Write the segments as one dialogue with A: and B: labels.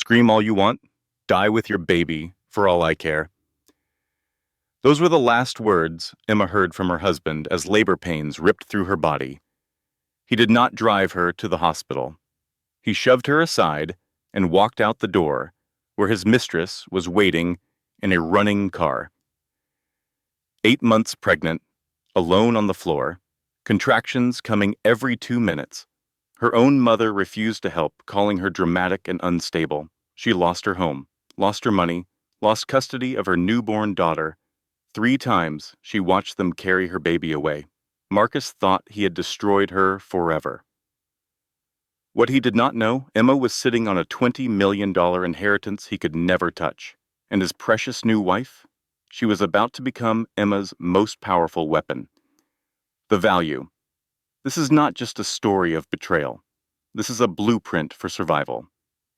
A: Scream all you want, die with your baby, for all I care. Those were the last words Emma heard from her husband as labor pains ripped through her body. He did not drive her to the hospital. He shoved her aside and walked out the door, where his mistress was waiting in a running car. 8 months pregnant, alone on the floor, contractions coming every 2 minutes. Her own mother refused to help, calling her dramatic and unstable. She lost her home, lost her money, lost custody of her newborn daughter. 3 times she watched them carry her baby away. Marcus thought he had destroyed her forever. What he did not know, Emma was sitting on a $20 million inheritance he could never touch. And his precious new wife? She was about to become Emma's most powerful weapon. The value. This is not just a story of betrayal. This is a blueprint for survival.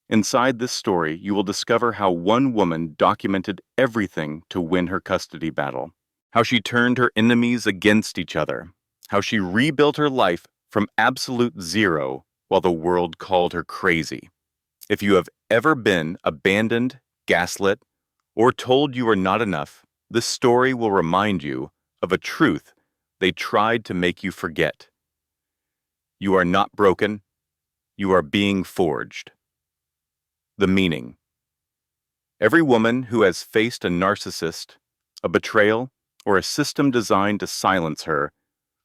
A: Inside this story, you will discover how one woman documented everything to win her custody battle, how she turned her enemies against each other, how she rebuilt her life from absolute zero while the world called her crazy. If you have ever been abandoned, gaslit, or told you are not enough, this story will remind you of a truth they tried to make you forget. You are not broken. You are being forged. The meaning. Every woman who has faced a narcissist, a betrayal, or a system designed to silence her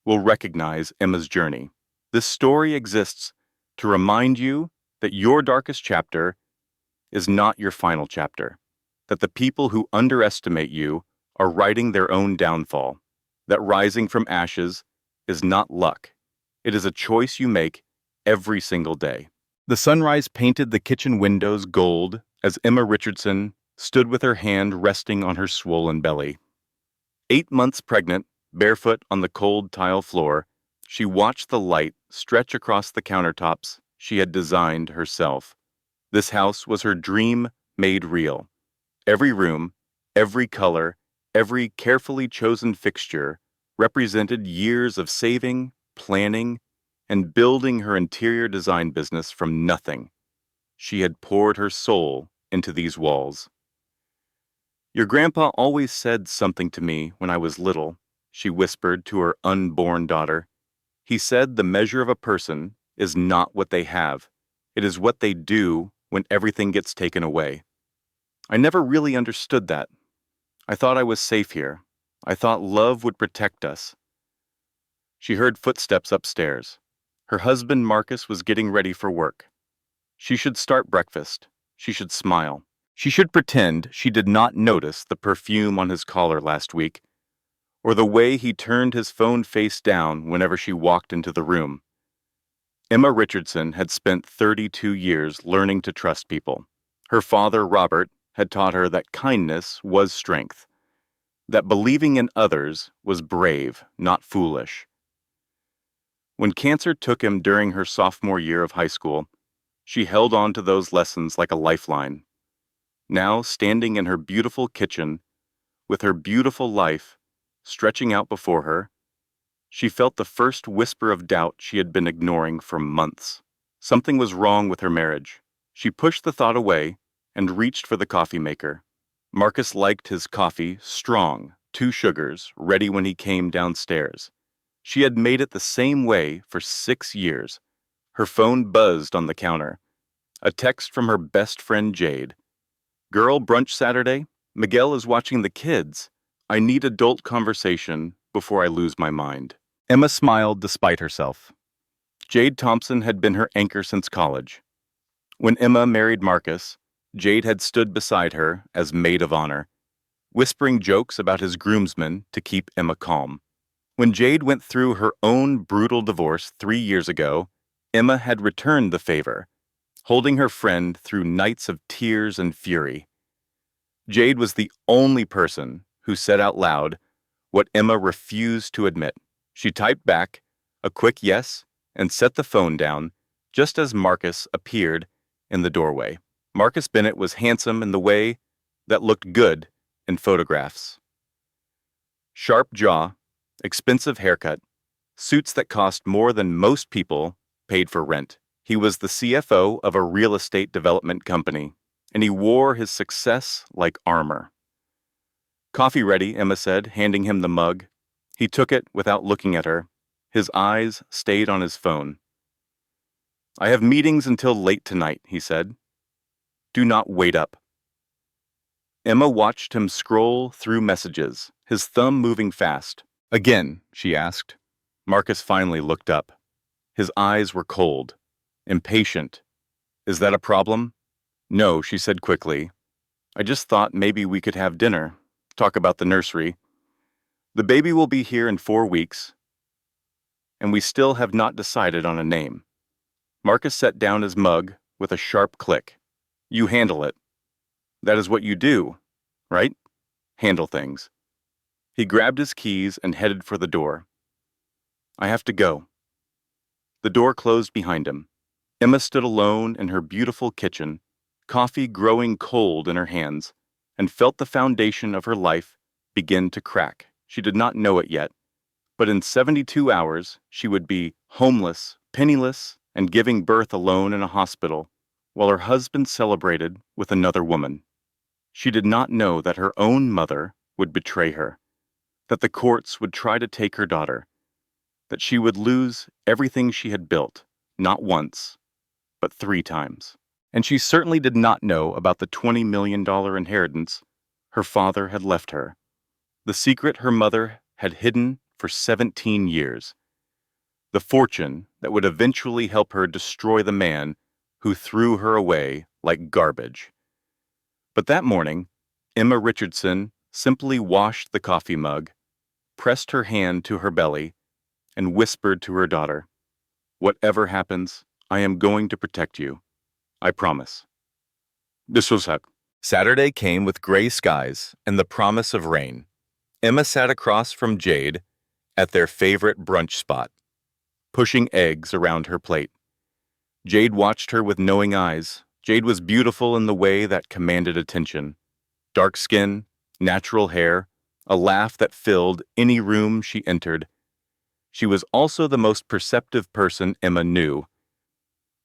A: will recognize Emma's journey. This story exists to remind you that your darkest chapter is not your final chapter, that the people who underestimate you are writing their own downfall, that rising from ashes is not luck. It is a choice you make every single day. The sunrise painted the kitchen windows gold as Emma Richardson stood with her hand resting on her swollen belly. 8 months pregnant, barefoot on the cold tile floor, she watched the light stretch across the countertops she had designed herself. This house was her dream made real. Every room, every color, every carefully chosen fixture represented years of saving, planning, and building her interior design business from nothing. She had poured her soul into these walls. Your grandpa always said something to me when I was little, she whispered to her unborn daughter. He said the measure of a person is not what they have. It is what they do when everything gets taken away. I never really understood that. I thought I was safe here. I thought love would protect us. She heard footsteps upstairs. Her husband Marcus was getting ready for work. She should start breakfast. She should smile. She should pretend she did not notice the perfume on his collar last week, or the way he turned his phone face down whenever she walked into the room. Emma Richardson had spent 32 years learning to trust people. Her father, Robert, had taught her that kindness was strength, that believing in others was brave, not foolish. When cancer took him during her sophomore year of high school, she held on to those lessons like a lifeline. Now, standing in her beautiful kitchen, with her beautiful life stretching out before her, she felt the first whisper of doubt she had been ignoring for months. Something was wrong with her marriage. She pushed the thought away and reached for the coffee maker. Marcus liked his coffee strong, 2 sugars, ready when he came downstairs. She had made it the same way for 6 years. Her phone buzzed on the counter. A text from her best friend Jade. Girl, brunch Saturday? Miguel is watching the kids. I need adult conversation before I lose my mind. Emma smiled despite herself. Jade Thompson had been her anchor since college. When Emma married Marcus, Jade had stood beside her as maid of honor, whispering jokes about his groomsmen to keep Emma calm. When Jade went through her own brutal divorce 3 years ago, Emma had returned the favor, holding her friend through nights of tears and fury. Jade was the only person who said out loud what Emma refused to admit. She typed back a quick yes and set the phone down just as Marcus appeared in the doorway. Marcus Bennett was handsome in the way that looked good in photographs. Sharp jaw, expensive haircut, suits that cost more than most people paid for rent. He was the CFO of a real estate development company. and he wore his success like armor. "Coffee ready," Emma said, handing him the mug. He took it without looking at her. His eyes stayed on his phone. "I have meetings until late tonight," he said. "Do not wait up." Emma watched him scroll through messages, his thumb moving fast. "Again?" she asked. Marcus finally looked up. His eyes were cold, impatient. "Is that a problem?" "No," she said quickly. "I just thought maybe we could have dinner, talk about the nursery. The baby will be here in 4 weeks, and we still have not decided on a name." Marcus set down his mug with a sharp click. "You handle it. That is what you do, right? Handle things." He grabbed his keys and headed for the door. "I have to go." The door closed behind him. Emma stood alone in her beautiful kitchen, coffee growing cold in her hands, and felt the foundation of her life begin to crack. She did not know it yet, but in 72 hours she would be homeless, penniless, and giving birth alone in a hospital, while her husband celebrated with another woman. She did not know that her own mother would betray her, that the courts would try to take her daughter, that she would lose everything she had built, not once, but 3 times. And she certainly did not know about the $20 million inheritance her father had left her, the secret her mother had hidden for 17 years, the fortune that would eventually help her destroy the man who threw her away like garbage. But that morning, Emma Richardson simply washed the coffee mug, pressed her hand to her belly, and whispered to her daughter, "Whatever happens, I am going to protect you. I promise." This was Huck. Saturday came with gray skies and the promise of rain. Emma sat across from Jade at their favorite brunch spot, pushing eggs around her plate. Jade watched her with knowing eyes. Jade was beautiful in the way that commanded attention. Dark skin, natural hair, a laugh that filled any room she entered. She was also the most perceptive person Emma knew,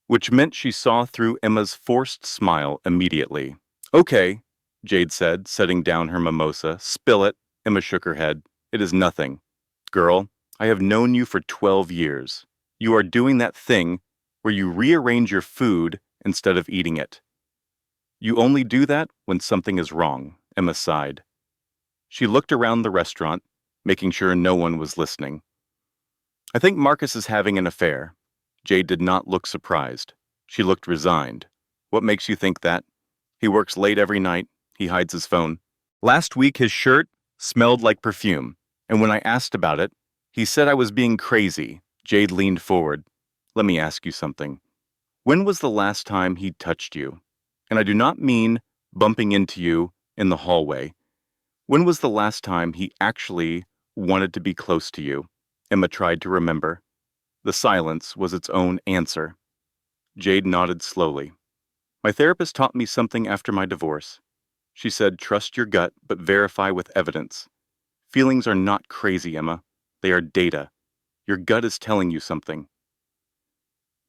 A: which meant she saw through Emma's forced smile immediately. "Okay," Jade said, setting down her mimosa. "Spill it." Emma shook her head. "It is nothing. Girl, I have known you for 12 years. You are doing that thing where you rearrange your food instead of eating it. You only do that when something is wrong," Emma sighed. She looked around the restaurant, making sure no one was listening. "I think Marcus is having an affair." Jade did not look surprised. She looked resigned. "What makes you think that? He works late every night. He hides his phone. Last week his shirt smelled like perfume, and when I asked about it, he said I was being crazy." Jade leaned forward. "Let me ask you something. When was the last time he touched you? And I do not mean bumping into you in the hallway. When was the last time he actually wanted to be close to you?" Emma tried to remember. The silence was its own answer. Jade nodded slowly. "My therapist taught me something after my divorce. She said, trust your gut, but verify with evidence. Feelings are not crazy, Emma. They are data. Your gut is telling you something.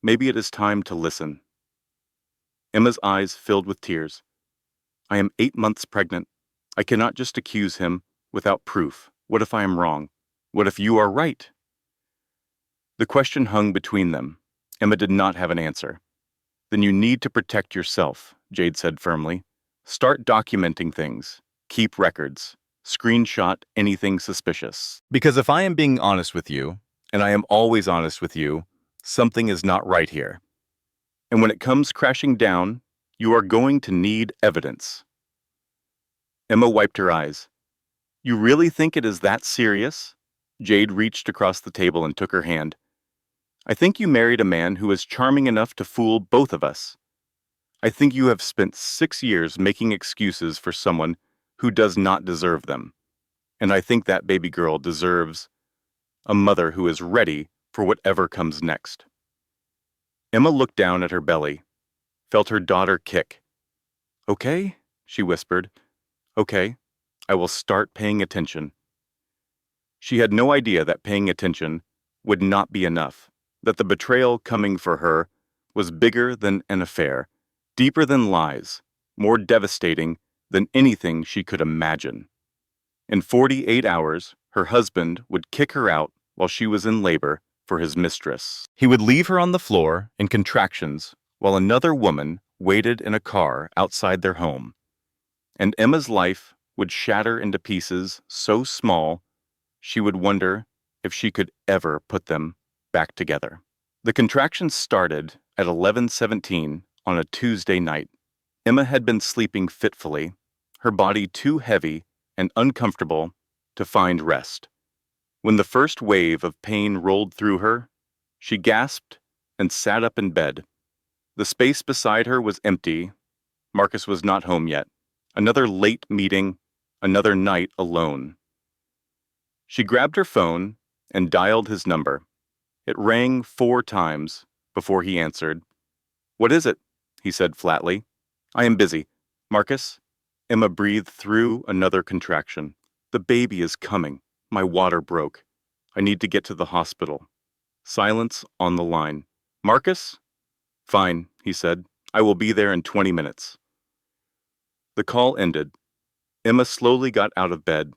A: Maybe it is time to listen." Emma's eyes filled with tears. "I am 8 months pregnant. I cannot just accuse him without proof. What if I am wrong? What if you are right?" The question hung between them. Emma did not have an answer. "Then you need to protect yourself," Jade said firmly. "Start documenting things. Keep records. Screenshot anything suspicious. Because if I am being honest with you, and I am always honest with you, something is not right here. And when it comes crashing down, you are going to need evidence." Emma wiped her eyes. "You really think it is that serious?" Jade reached across the table and took her hand. "I think you married a man who is charming enough to fool both of us. I think you have spent 6 years making excuses for someone who does not deserve them. And I think that baby girl deserves a mother who is ready for whatever comes next." Emma looked down at her belly, felt her daughter kick. "Okay," she whispered. "Okay, I will start paying attention." She had no idea that paying attention would not be enough, that the betrayal coming for her was bigger than an affair, deeper than lies, more devastating than anything she could imagine. In 48 hours, her husband would kick her out while she was in labor for his mistress. He would leave her on the floor in contractions while another woman waited in a car outside their home. And Emma's life would shatter into pieces so small she would wonder if she could ever put them back together. The contractions started at 11:17 on a Tuesday night. Emma had been sleeping fitfully, her body too heavy and uncomfortable to find rest. When the first wave of pain rolled through her, she gasped and sat up in bed. The space beside her was empty. Marcus was not home yet. Another late meeting, another night alone. She grabbed her phone and dialed his number. It rang 4 times before he answered. "What is it?" he said flatly. "I am busy. Marcus?" Emma breathed through another contraction. "The baby is coming. My water broke. I need to get to the hospital." Silence on the line. "Marcus?" "Fine," he said. "I will be there in 20 minutes." The call ended. Emma slowly got out of bed,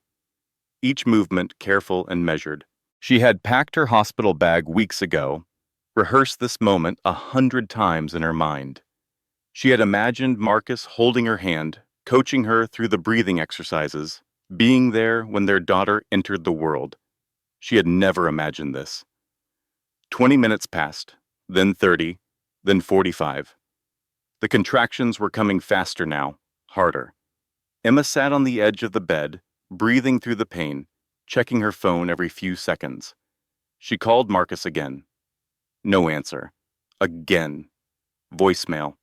A: each movement careful and measured. She had packed her hospital bag weeks ago, rehearsed this moment 100 times in her mind. She had imagined Marcus holding her hand, coaching her through the breathing exercises, being there when their daughter entered the world. She had never imagined this. 20 minutes passed, then 30, then 45. The contractions were coming faster now, harder. Emma sat on the edge of the bed, breathing through the pain, checking her phone every few seconds. She called Marcus again. No answer. Again. Voicemail.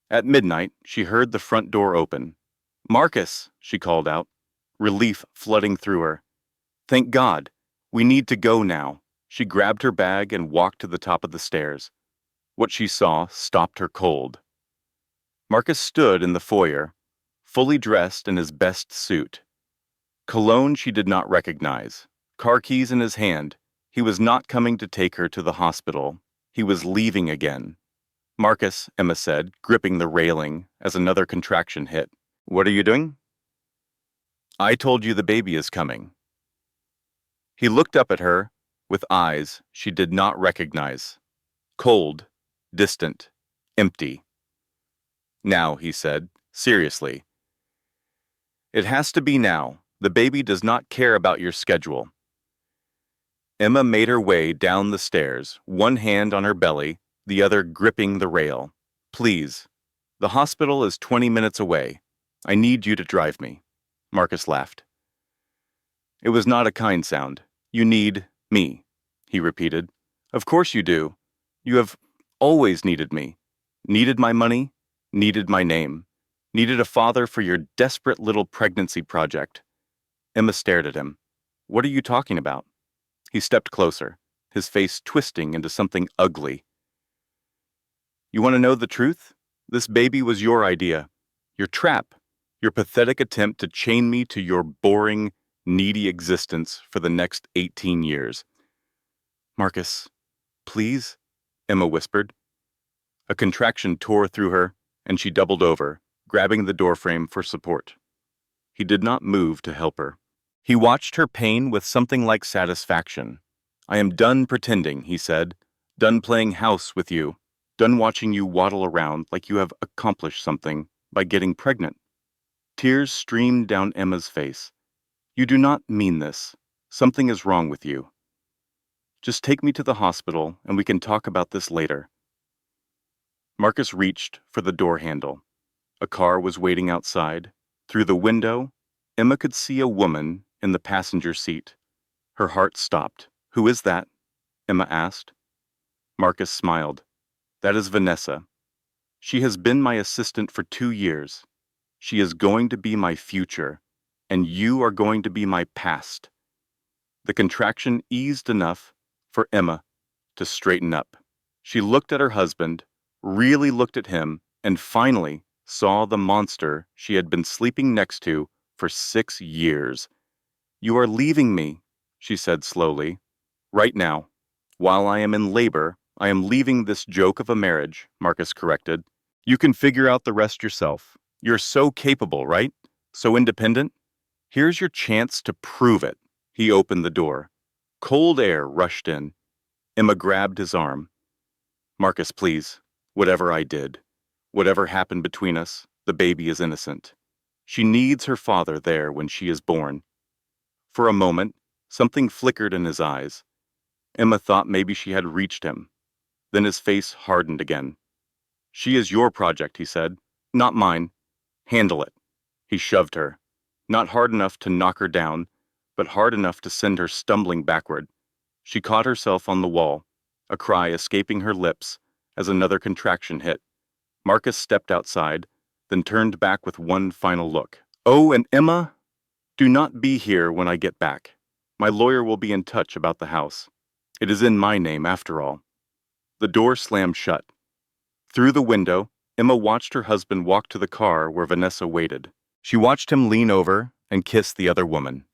A: At midnight, she heard the front door open. "Marcus," she called out, relief flooding through her. "Thank God. We need to go now." She grabbed her bag and walked to the top of the stairs. What she saw stopped her cold. Marcus stood in the foyer, fully dressed in his best suit. Cologne she did not recognize. Car keys in his hand. He was not coming to take her to the hospital. He was leaving again. "Marcus," Emma said, gripping the railing as another contraction hit. "What are you doing?" "I told you the baby is coming." He looked up at her with eyes she did not recognize. Cold, distant, empty. "Now," he said, seriously. "It has to be now. The baby does not care about your schedule." Emma made her way down the stairs, one hand on her belly, the other gripping the rail. "Please. The hospital is 20 minutes away. I need you to drive me." Marcus laughed. It was not a kind sound. "You need me," he repeated. "Of course you do. You have always needed me. Needed my money, needed my name, needed a father for your desperate little pregnancy project." Emma stared at him. "What are you talking about?" He stepped closer, his face twisting into something ugly. "You want to know the truth? This baby was your idea, your trap, your pathetic attempt to chain me to your boring, needy existence for the next 18 years. "Marcus, please," Emma whispered. A contraction tore through her, and she doubled over, grabbing the doorframe for support. He did not move to help her. He watched her pain with something like satisfaction. "I am done pretending," he said. "Done playing house with you. Done watching you waddle around like you have accomplished something by getting pregnant." Tears streamed down Emma's face. "You do not mean this. Something is wrong with you. Just take me to the hospital and we can talk about this later." Marcus reached for the door handle. A car was waiting outside. Through the window, Emma could see a woman in the passenger seat. Her heart stopped. "Who is that?" Emma asked. Marcus smiled. "That is Vanessa. She has been my assistant for 2 years. She is going to be my future, and you are going to be my past." The contraction eased enough for Emma to straighten up. She looked at her husband, really looked at him, and finally saw the monster she had been sleeping next to for 6 years. "You are leaving me," she said slowly. "Right now. While I am in labor, I am leaving this joke of a marriage," Marcus corrected. "You can figure out the rest yourself. You're so capable, right? So independent? Here's your chance to prove it. He opened the door. Cold air rushed in. Emma grabbed his arm. Marcus, please. Whatever I did, whatever happened between us, the baby is innocent. She needs her father there when she is born. For a moment, something flickered in his eyes. Emma thought maybe she had reached him. Then his face hardened again. She is your project, he said, not mine. Handle it. He shoved her. Not hard enough to knock her down, but hard enough to send her stumbling backward. She caught herself on the wall, a cry escaping her lips as another contraction hit. Marcus stepped outside, then turned back with one final look. Oh, and Emma, do not be here when I get back. My lawyer will be in touch about the house. It is in my name, after all. The door slammed shut. Through the window, Emma watched her husband walk to the car where Vanessa waited. She watched him lean over and kiss the other woman.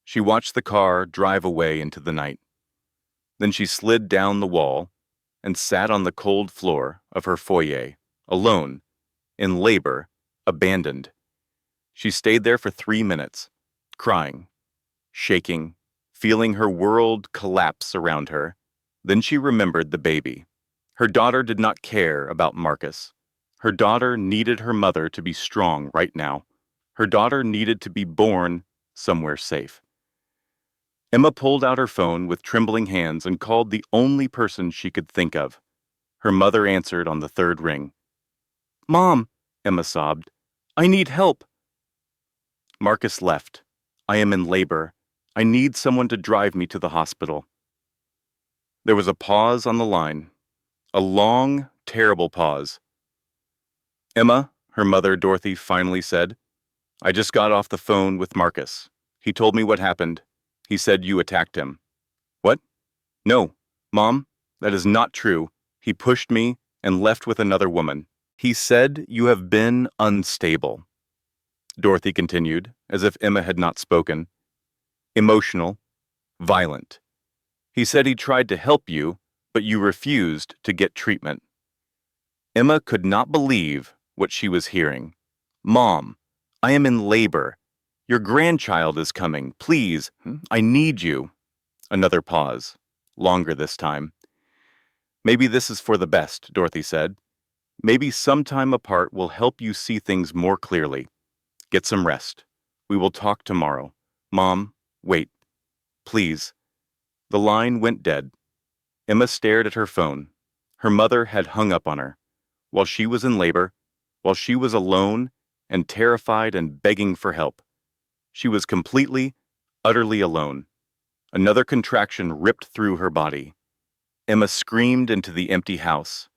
A: She watched the car drive away into the night. Then she slid down the wall and sat on the cold floor of her foyer, alone, in labor, abandoned. She stayed there for 3 minutes, crying, shaking, feeling her world collapse around her. Then she remembered the baby. Her daughter did not care about Marcus. Her daughter needed her mother to be strong right now. Her daughter needed to be born somewhere safe. Emma pulled out her phone with trembling hands and called the only person she could think of. Her mother answered on the third ring. Mom, Emma sobbed, I need help. Marcus left. I am in labor. I need someone to drive me to the hospital. There was a pause on the line. A long, terrible pause. Emma, her mother Dorothy finally said, I just got off the phone with Marcus. He told me what happened. He said you attacked him. What? No, Mom, that is not true. He pushed me and left with another woman. He said you have been unstable. Dorothy continued, as if Emma had not spoken. Emotional, violent. He said he tried to help you, but you refused to get treatment. Emma could not believe what she was hearing. Mom, I am in labor. Your grandchild is coming. Please, I need you. Another pause, longer this time. Maybe this is for the best, Dorothy said. Maybe some time apart will help you see things more clearly. Get some rest. We will talk tomorrow. Mom, wait. Please. The line went dead. Emma stared at her phone. Her mother had hung up on her. While she was in labor, while she was alone and terrified and begging for help. She was completely, utterly alone. Another contraction ripped through her body. Emma screamed into the empty house.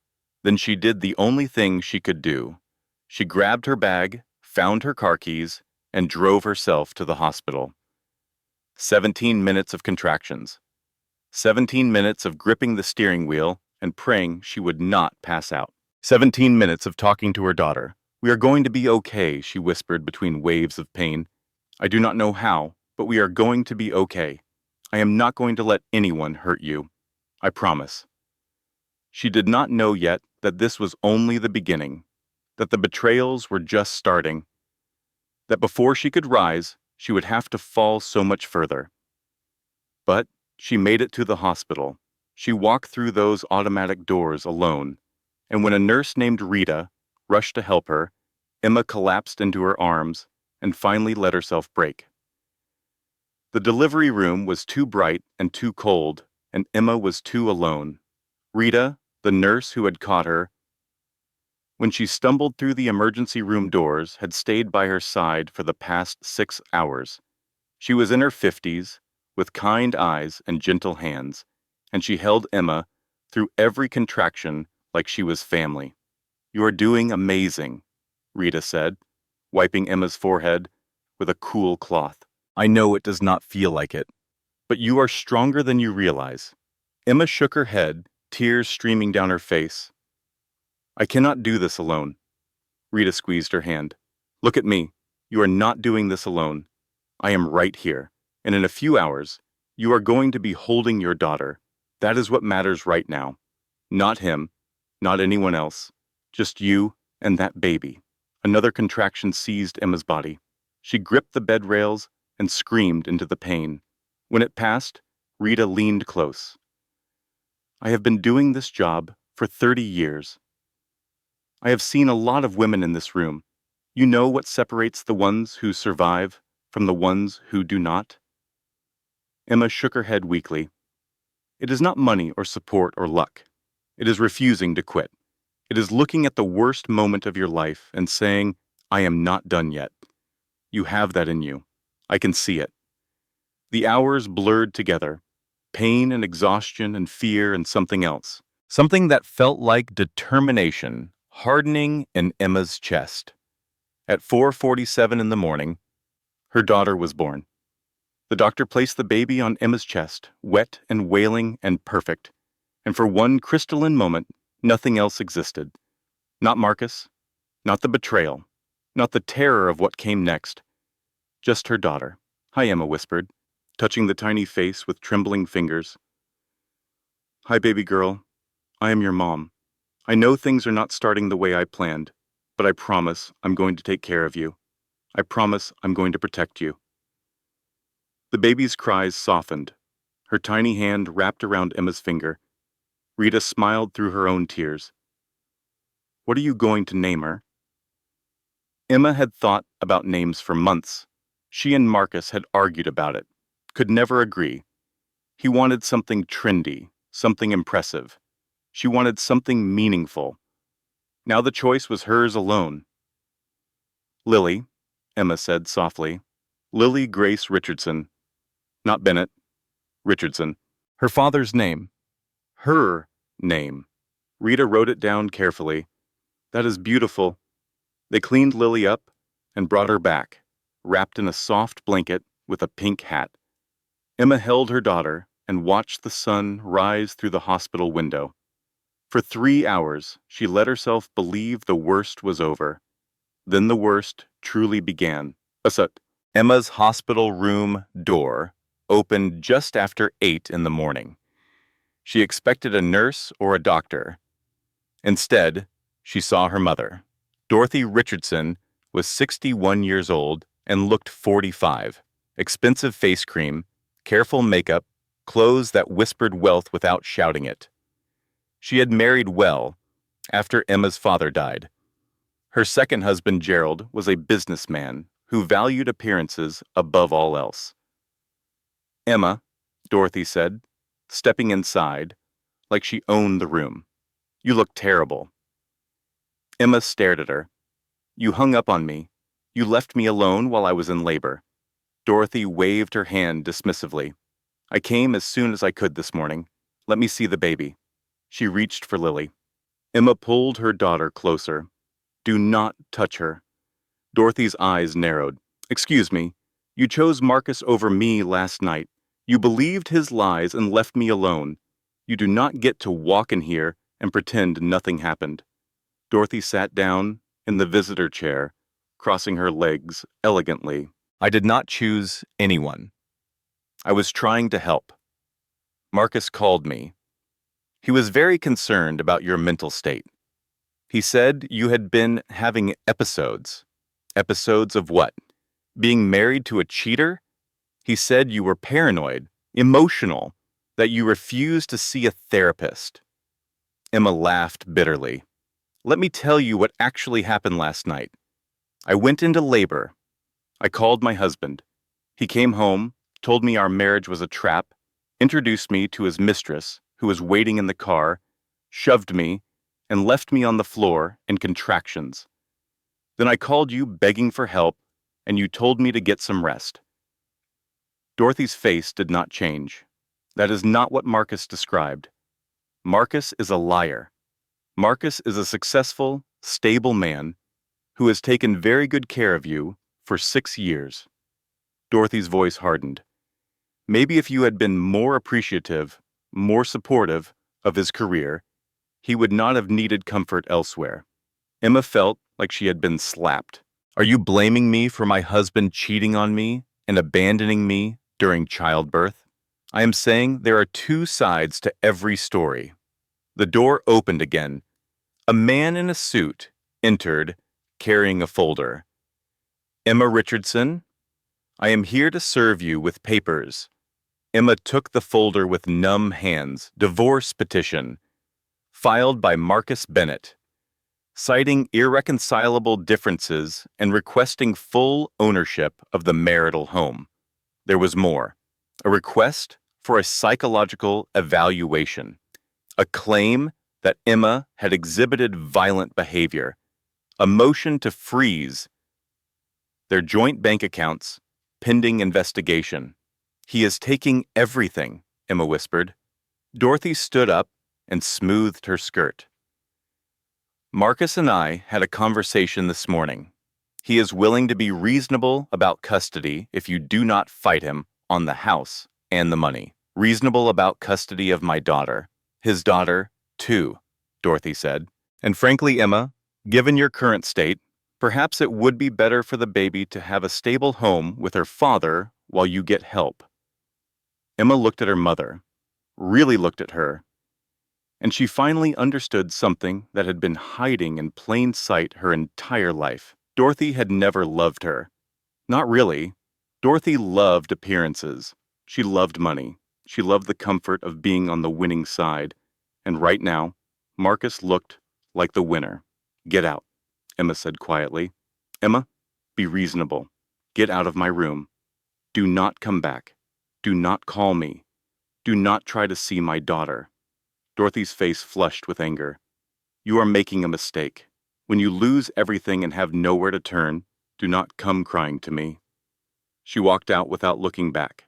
A: Then she did the only thing she could do. She grabbed her bag, found her car keys, and drove herself to the hospital. 17 minutes of contractions. 17 minutes of gripping the steering wheel and praying she would not pass out. 17 minutes of talking to her daughter. We are going to be okay, she whispered between waves of pain. I do not know how, but we are going to be okay. I am not going to let anyone hurt you. I promise. She did not know yet that this was only the beginning, that the betrayals were just starting, that before she could rise, she would have to fall so much further. But she made it to the hospital. She walked through those automatic doors alone, and when a nurse named Rita rushed to help her, Emma collapsed into her arms and finally let herself break. The delivery room was too bright and too cold, and Emma was too alone. Rita, the nurse who had caught her, when she stumbled through the emergency room doors, had stayed by her side for the past 6 hours. She was in her 50s, with kind eyes and gentle hands, and she held Emma through every contraction like she was family. You are doing amazing, Rita said, wiping Emma's forehead with a cool cloth. I know it does not feel like it, but you are stronger than you realize. Emma shook her head, tears streaming down her face. I cannot do this alone. Rita squeezed her hand. Look at me. You are not doing this alone. I am right here, and in a few hours, you are going to be holding your daughter. That is what matters right now. Not him, not anyone else. Just you and that baby. Another contraction seized Emma's body. She gripped the bed rails and screamed into the pain. When it passed, Rita leaned close. I have been doing this job for 30 years. I have seen a lot of women in this room. You know what separates the ones who survive from the ones who do not? Emma shook her head weakly. It is not money or support or luck. It is refusing to quit. It is looking at the worst moment of your life and saying, I am not done yet. You have that in you. I can see it. The hours blurred together, pain and exhaustion and fear and something else. Something that felt like determination hardening in Emma's chest. At 4:47 in the morning, her daughter was born. The doctor placed the baby on Emma's chest, wet and wailing and perfect. And for one crystalline moment, nothing else existed. Not Marcus, not the betrayal, not the terror of what came next. Just her daughter. Hi, Emma whispered, touching the tiny face with trembling fingers. Hi, baby girl. I am your mom. I know things are not starting the way I planned, but I promise I'm going to take care of you. I promise I'm going to protect you. The baby's cries softened. Her tiny hand wrapped around Emma's finger. Rita smiled through her own tears. What are you going to name her? Emma had thought about names for months. She and Marcus had argued about it, could never agree. He wanted something trendy, something impressive. She wanted something meaningful. Now the choice was hers alone. Lily, Emma said softly. Lily Grace Richardson. Not Bennett. Richardson. Her father's name. Her name. Rita wrote it down carefully. That is beautiful. They cleaned Lily up and brought her back, wrapped in a soft blanket with a pink hat. Emma held her daughter and watched the sun rise through the hospital window. For 3 hours, she let herself believe the worst was over. Then the worst truly began. Emma's hospital room door opened just after 8 in the morning. She expected a nurse or a doctor. Instead, she saw her mother. Dorothy Richardson was 61 years old and looked 45. Expensive face cream, careful makeup, clothes that whispered wealth without shouting it. She had married well after Emma's father died. Her second husband, Gerald, was a businessman who valued appearances above all else. Emma, Dorothy said, stepping inside, like she owned the room. You look terrible. Emma stared at her. You hung up on me. You left me alone while I was in labor. Dorothy waved her hand dismissively. I came as soon as I could this morning. Let me see the baby. She reached for Lily. Emma pulled her daughter closer. Do not touch her. Dorothy's eyes narrowed. Excuse me. You chose Marcus over me last night. You believed his lies and left me alone. You do not get to walk in here and pretend nothing happened. Dorothy sat down in the visitor chair, crossing her legs elegantly. I did not choose anyone. I was trying to help. Marcus called me. He was very concerned about your mental state. He said you had been having episodes. Episodes of what? Being married to a cheater? He said you were paranoid, emotional, that you refused to see a therapist. Emma laughed bitterly. Let me tell you what actually happened last night. I went into labor. I called my husband. He came home, told me our marriage was a trap, introduced me to his mistress, who was waiting in the car, shoved me, and left me on the floor in contractions. Then I called you begging for help, and you told me to get some rest. Dorothy's face did not change. That is not what Marcus described. Marcus is a liar. Marcus is a successful, stable man who has taken very good care of you for 6 years. Dorothy's voice hardened. Maybe if you had been more appreciative, more supportive of his career, he would not have needed comfort elsewhere. Emma felt like she had been slapped. Are you blaming me for my husband cheating on me and abandoning me during childbirth? I am saying there are 2 sides to every story. The door opened again. A man in a suit entered, carrying a folder. "Emma Richardson, I am here to serve you with papers." Emma took the folder with numb hands. Divorce petition, filed by Marcus Bennett, citing irreconcilable differences and requesting full ownership of the marital home. There was more. A request for a psychological evaluation. A claim that Emma had exhibited violent behavior. A motion to freeze their joint bank accounts, pending investigation. "He is taking everything," Emma whispered. Dorothy stood up and smoothed her skirt. "Marcus and I had a conversation this morning. He is willing to be reasonable about custody if you do not fight him on the house and the money. Reasonable about custody of my daughter. His daughter, too," Dorothy said. "And frankly, Emma, given your current state, perhaps it would be better for the baby to have a stable home with her father while you get help." Emma looked at her mother, really looked at her, and she finally understood something that had been hiding in plain sight her entire life. Dorothy had never loved her. Not really. Dorothy loved appearances. She loved money. She loved the comfort of being on the winning side. And right now, Marcus looked like the winner. "Get out," Emma said quietly. "Emma, be reasonable. Get out of my room. Do not come back. Do not call me. Do not try to see my daughter." Dorothy's face flushed with anger. "You are making a mistake. When you lose everything and have nowhere to turn, do not come crying to me." She walked out without looking back.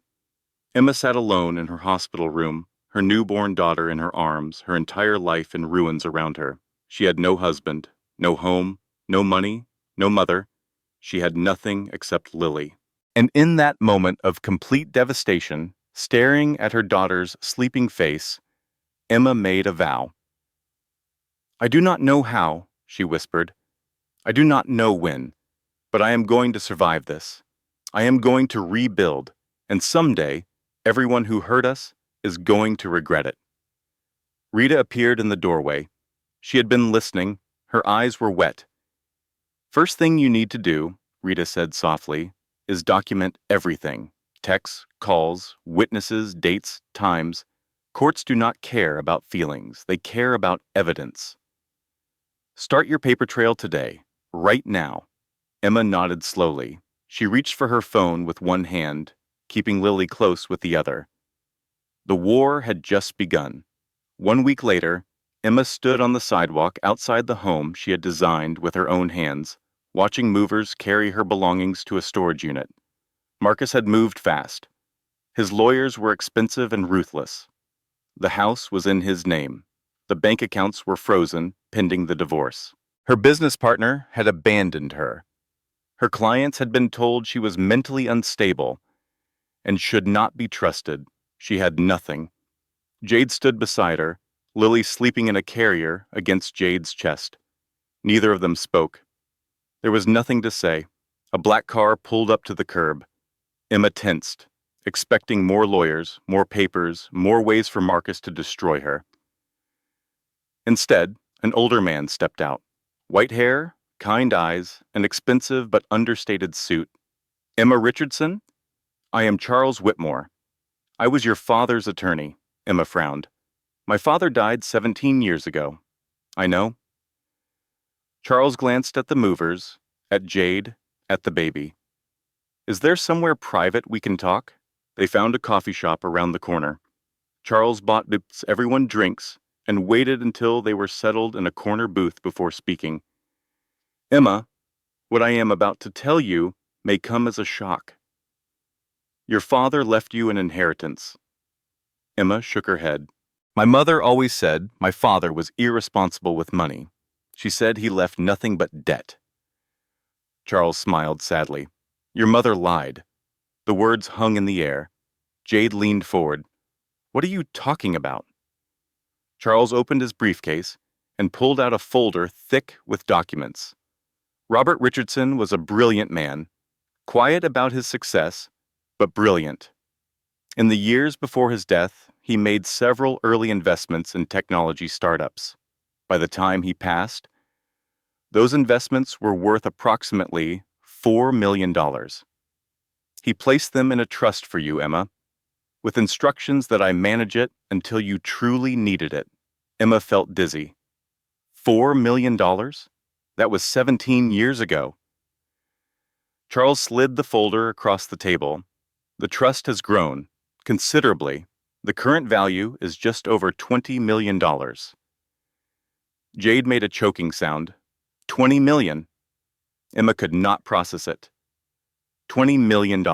A: Emma sat alone in her hospital room, her newborn daughter in her arms, her entire life in ruins around her. She had no husband, no home, no money, no mother. She had nothing except Lily. And in that moment of complete devastation, staring at her daughter's sleeping face, Emma made a vow. "I do not know how," she whispered. "I do not know when, but I am going to survive this. I am going to rebuild, and someday, everyone who hurt us is going to regret it." Rita appeared in the doorway. She had been listening. Her eyes were wet. "First thing you need to do," Rita said softly, "is document everything. Texts, calls, witnesses, dates, times. Courts do not care about feelings. They care about evidence. Start your paper trail today, right now." Emma nodded slowly. She reached for her phone with one hand, keeping Lily close with the other. The war had just begun. 1 week later, Emma stood on the sidewalk outside the home she had designed with her own hands, watching movers carry her belongings to a storage unit. Marcus had moved fast. His lawyers were expensive and ruthless. The house was in his name. The bank accounts were frozen, pending the divorce. Her business partner had abandoned her. Her clients had been told she was mentally unstable and should not be trusted. She had nothing. Jade stood beside her, Lily sleeping in a carrier against Jade's chest. Neither of them spoke. There was nothing to say. A black car pulled up to the curb. Emma tensed, expecting more lawyers, more papers, more ways for Marcus to destroy her. Instead, an older man stepped out. White hair, kind eyes, an expensive but understated suit. "Emma Richardson? I am Charles Whitmore. I was your father's attorney," Emma frowned. "My father died 17 years ago." "I know." Charles glanced at the movers, at Jade, at the baby. "Is there somewhere private we can talk?" They found a coffee shop around the corner. Charles bought everyone drinks and waited until they were settled in a corner booth before speaking. "Emma, what I am about to tell you may come as a shock. Your father left you an inheritance." Emma shook her head. "My mother always said my father was irresponsible with money. She said he left nothing but debt." Charles smiled sadly. "Your mother lied." The words hung in the air. Jade leaned forward. "What are you talking about?" Charles opened his briefcase and pulled out a folder thick with documents. Robert Richardson was a brilliant man, quiet about his success, but brilliant. In the years before his death, he made several early investments in technology startups. By the time he passed, Those investments were worth approximately $4 million. He placed them in a trust for you, Emma, with instructions that I manage it until you truly needed it. Emma felt dizzy. $4 million? That was 17 years ago. Charles slid the folder across the table. The trust has grown considerably. The current value is just over $20 million. Jade made a choking sound. 20 million. Emma could not process it. $20 million.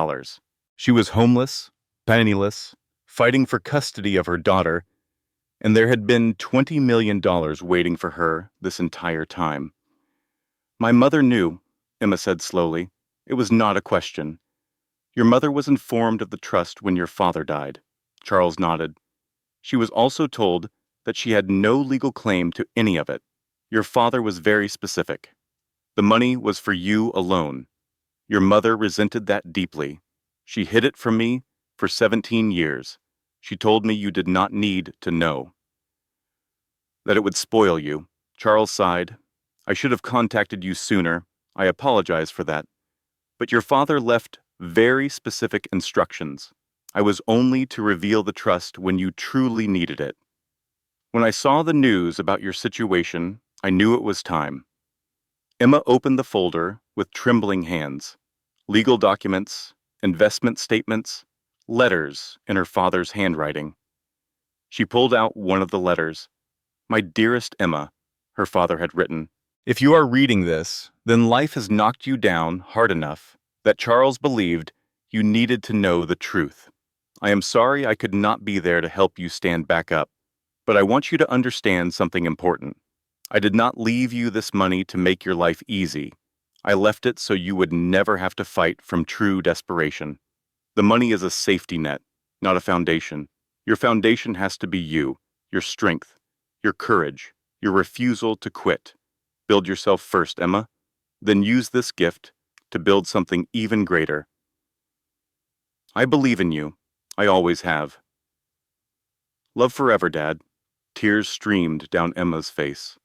A: She was homeless, penniless, fighting for custody of her daughter, and there had been $20 million waiting for her this entire time. My mother knew, Emma said slowly. It was not a question. Your mother was informed of the trust when your father died. Charles nodded. She was also told that she had no legal claim to any of it. Your father was very specific. The money was for you alone. Your mother resented that deeply. She hid it from me for 17 years. She told me you did not need to know. That it would spoil you. Charles sighed. I should have contacted you sooner. I apologize for that. But your father left very specific instructions. I was only to reveal the trust when you truly needed it. When I saw the news about your situation, I knew it was time. Emma opened the folder with trembling hands. Legal documents, investment statements, letters in her father's handwriting. She pulled out one of the letters. My dearest Emma, her father had written. If you are reading this, then life has knocked you down hard enough that Charles believed you needed to know the truth. I am sorry I could not be there to help you stand back up, but I want you to understand something important. I did not leave you this money to make your life easy. I left it so you would never have to fight from true desperation. The money is a safety net, not a foundation. Your foundation has to be you, your strength, your courage, your refusal to quit. Build yourself first, Emma. Then use this gift to build something even greater. I believe in you. I always have. Love forever, Dad. Tears streamed down Emma's face.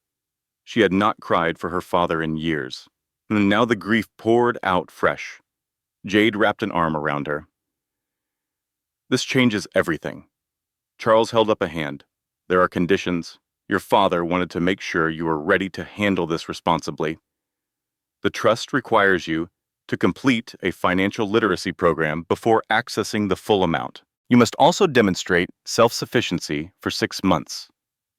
A: She had not cried for her father in years, and now the grief poured out fresh. Jade wrapped an arm around her. This changes everything. Charles held up a hand. There are conditions. Your father wanted to make sure you were ready to handle this responsibly. The trust requires you to complete a financial literacy program before accessing the full amount. You must also demonstrate self-sufficiency for 6 months.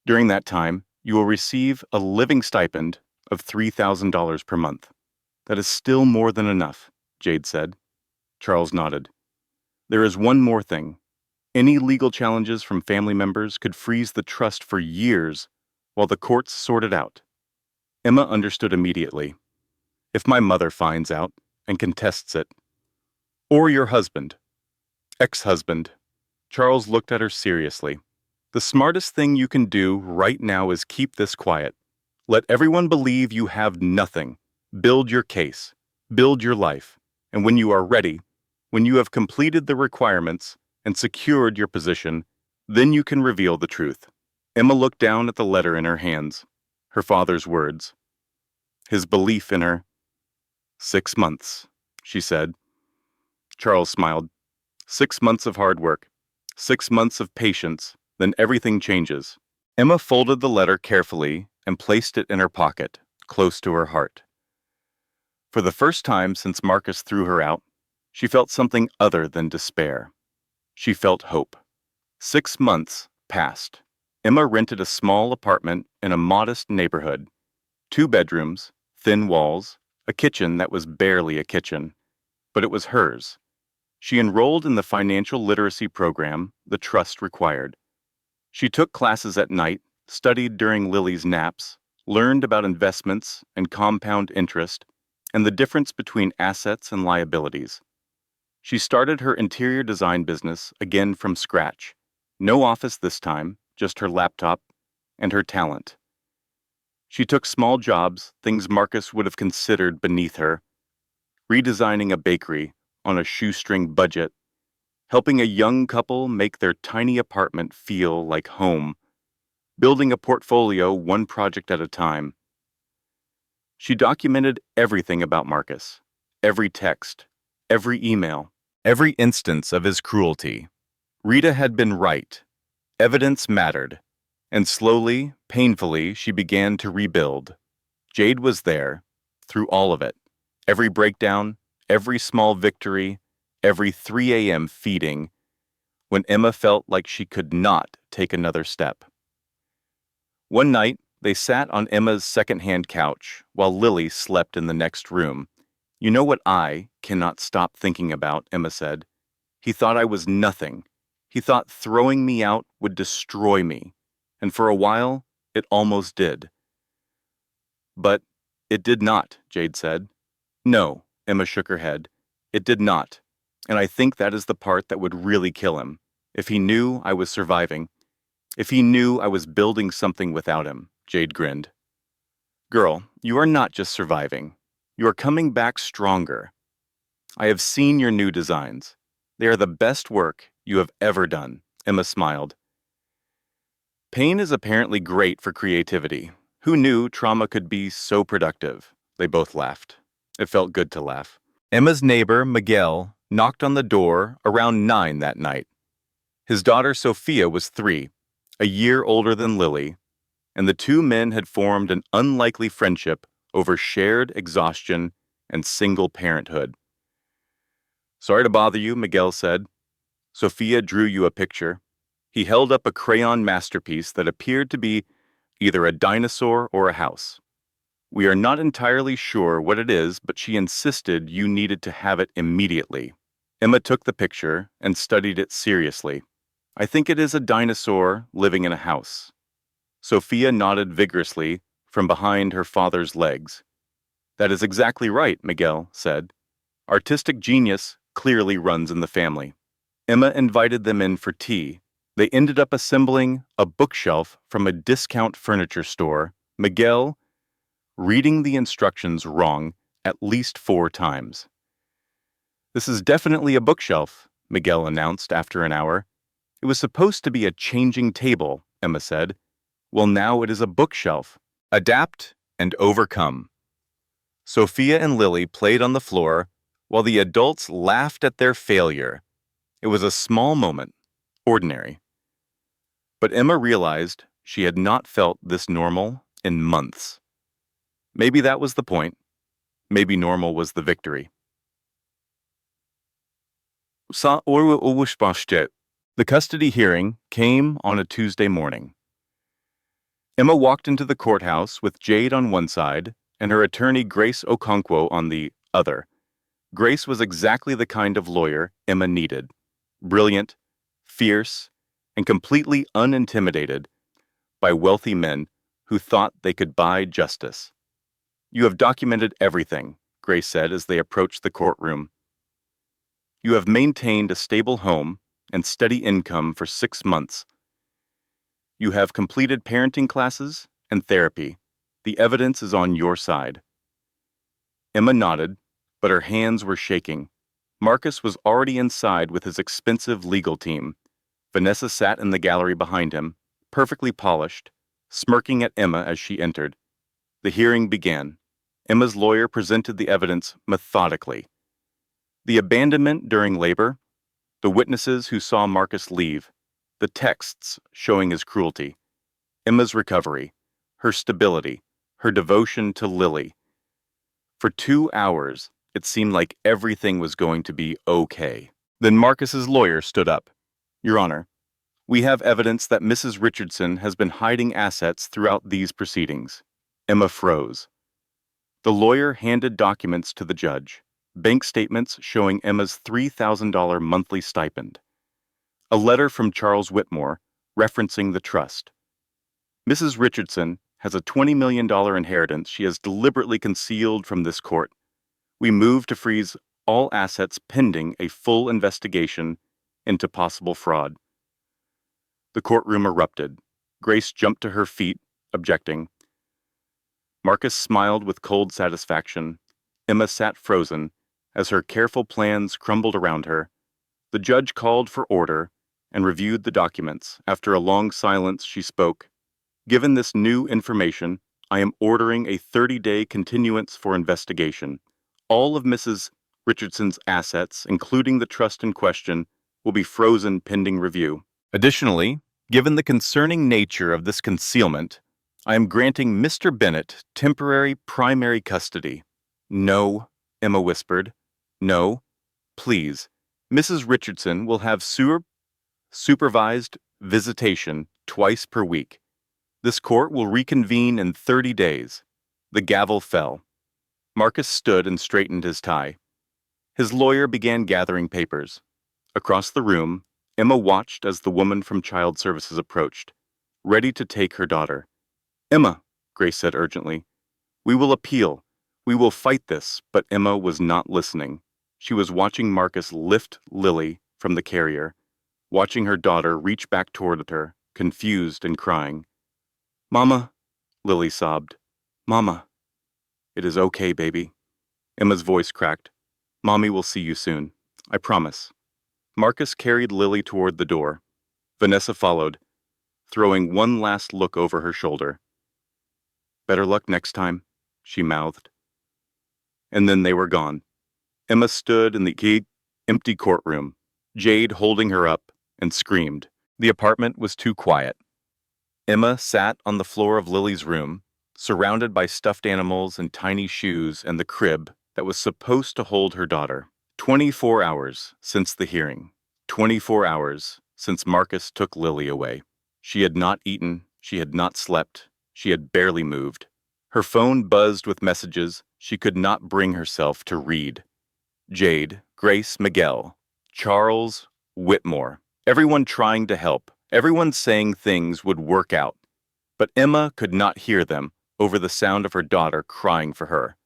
A: During that time, you will receive a living stipend of $3,000 per month. That is still more than enough, Jade said. Charles nodded. There is one more thing. Any legal challenges from family members could freeze the trust for years while the courts sort it out. Emma understood immediately. If my mother finds out and contests it, or your husband, ex-husband. Charles looked at her seriously. The smartest thing you can do right now is keep this quiet. Let everyone believe you have nothing. Build your case. Build your life. And when you are ready, when you have completed the requirements and secured your position, then you can reveal the truth. Emma looked down at the letter in her hands. Her father's words. His belief in her. 6 months, she said. Charles smiled. 6 months of hard work. 6 months of patience. Then everything changes. Emma folded the letter carefully and placed it in her pocket, close to her heart. For the first time since Marcus threw her out, she felt something other than despair. She felt hope. 6 months passed. Emma rented a small apartment in a modest neighborhood. 2 bedrooms, thin walls, a kitchen that was barely a kitchen. But it was hers. She enrolled in the financial literacy program the trust required. She took classes at night, studied during Lily's naps, learned about investments and compound interest, and the difference between assets and liabilities. She started her interior design business again from scratch. No office this time, just her laptop and her talent. She took small jobs, things Marcus would have considered beneath her, redesigning a bakery on a shoestring budget, helping a young couple make their tiny apartment feel like home, building a portfolio one project at a time. She documented everything about Marcus. Every text, every email, every instance of his cruelty. Rita had been right. Evidence mattered. And slowly, painfully, she began to rebuild. Jade was there, through all of it. Every breakdown, every small victory, every 3 a.m. feeding, when Emma felt like she could not take another step. One night, they sat on Emma's second-hand couch while Lily slept in the next room. "You know what I cannot stop thinking about," Emma said. "He thought I was nothing. He thought throwing me out would destroy me. And for a while, it almost did." "But it did not," Jade said. "No," Emma shook her head. "It did not. And I think that is the part that would really kill him. If he knew I was surviving. If he knew I was building something without him," Jade grinned. "Girl, you are not just surviving. You are coming back stronger. I have seen your new designs. They are the best work you have ever done," Emma smiled. "Pain is apparently great for creativity. Who knew trauma could be so productive?" They both laughed. It felt good to laugh. Emma's neighbor, Miguel, knocked on the door around 9 that night. His daughter, Sophia, was 3, a year older than Lily, and the two men had formed an unlikely friendship over shared exhaustion and single parenthood. "Sorry to bother you," Miguel said. Sophia drew you a picture. He held up a crayon masterpiece that appeared to be either a dinosaur or a house. "We are not entirely sure what it is, but she insisted you needed to have it immediately." Emma took the picture and studied it seriously. "I think it is a dinosaur living in a house." Sophia nodded vigorously from behind her father's legs. "That is exactly right," Miguel said. "Artistic genius clearly runs in the family." Emma invited them in for tea. They ended up assembling a bookshelf from a discount furniture store, Miguel reading the instructions wrong at least 4 times. "This is definitely a bookshelf," Miguel announced after an hour. "It was supposed to be a changing table," Emma said. "Well, now it is a bookshelf. Adapt and overcome." Sophia and Lily played on the floor while the adults laughed at their failure. It was a small moment, ordinary. But Emma realized she had not felt this normal in months. Maybe that was the point. Maybe normal was the victory. The custody hearing came on a Tuesday morning. Emma walked into the courthouse with Jade on one side and her attorney Grace Okonkwo on the other. Grace was exactly the kind of lawyer Emma needed. Brilliant, fierce, and completely unintimidated by wealthy men who thought they could buy justice. "You have documented everything," Grace said as they approached the courtroom. "You have maintained a stable home and steady income for 6 months. You have completed parenting classes and therapy. The evidence is on your side." Emma nodded, but her hands were shaking. Marcus was already inside with his expensive legal team. Vanessa sat in the gallery behind him, perfectly polished, smirking at Emma as she entered. The hearing began. Emma's lawyer presented the evidence methodically. The abandonment during labor, the witnesses who saw Marcus leave, the texts showing his cruelty, Emma's recovery, her stability, her devotion to Lily. For 2 hours, it seemed like everything was going to be okay. Then Marcus's lawyer stood up. "Your Honor, we have evidence that Mrs. Richardson has been hiding assets throughout these proceedings." Emma froze. The lawyer handed documents to the judge, bank statements showing Emma's $3,000 monthly stipend, a letter from Charles Whitmore referencing the trust. "Mrs. Richardson has a $20 million inheritance she has deliberately concealed from this court. We move to freeze all assets pending a full investigation into possible fraud." The courtroom erupted. Grace jumped to her feet, objecting. Marcus smiled with cold satisfaction. Emma sat frozen as her careful plans crumbled around her. The judge called for order and reviewed the documents. After a long silence, she spoke. "Given this new information, I am ordering a 30-day continuance for investigation. All of Mrs. Richardson's assets, including the trust in question, will be frozen pending review. Additionally, given the concerning nature of this concealment, I am granting Mr. Bennett temporary primary custody. No, Emma whispered. No, please. Mrs. Richardson will have supervised visitation twice per week. This court will reconvene in 30 days. The gavel fell. Marcus stood and straightened his tie. His lawyer began gathering papers. Across the room, Emma watched as the woman from Child Services approached, ready to take her daughter. Emma, Grace said urgently, we will appeal. We will fight this, but Emma was not listening. She was watching Marcus lift Lily from the carrier, watching her daughter reach back toward her, confused and crying. Mama, Lily sobbed. Mama. It is okay, baby. Emma's voice cracked. Mommy will see you soon. I promise. Marcus carried Lily toward the door. Vanessa followed, throwing one last look over her shoulder. Better luck next time, she mouthed. And then they were gone. Emma stood in the empty courtroom, Jade holding her up, and screamed. The apartment was too quiet. Emma sat on the floor of Lily's room, surrounded by stuffed animals and tiny shoes and the crib that was supposed to hold her daughter. 24 hours since the hearing. 24 hours since Marcus took Lily away. She had not eaten, she had not slept, she had barely moved. Her phone buzzed with messages she could not bring herself to read. Jade, Grace, Miguel, Charles, Whitmore, everyone trying to help, everyone saying things would work out. But Emma could not hear them over the sound of her daughter crying for her.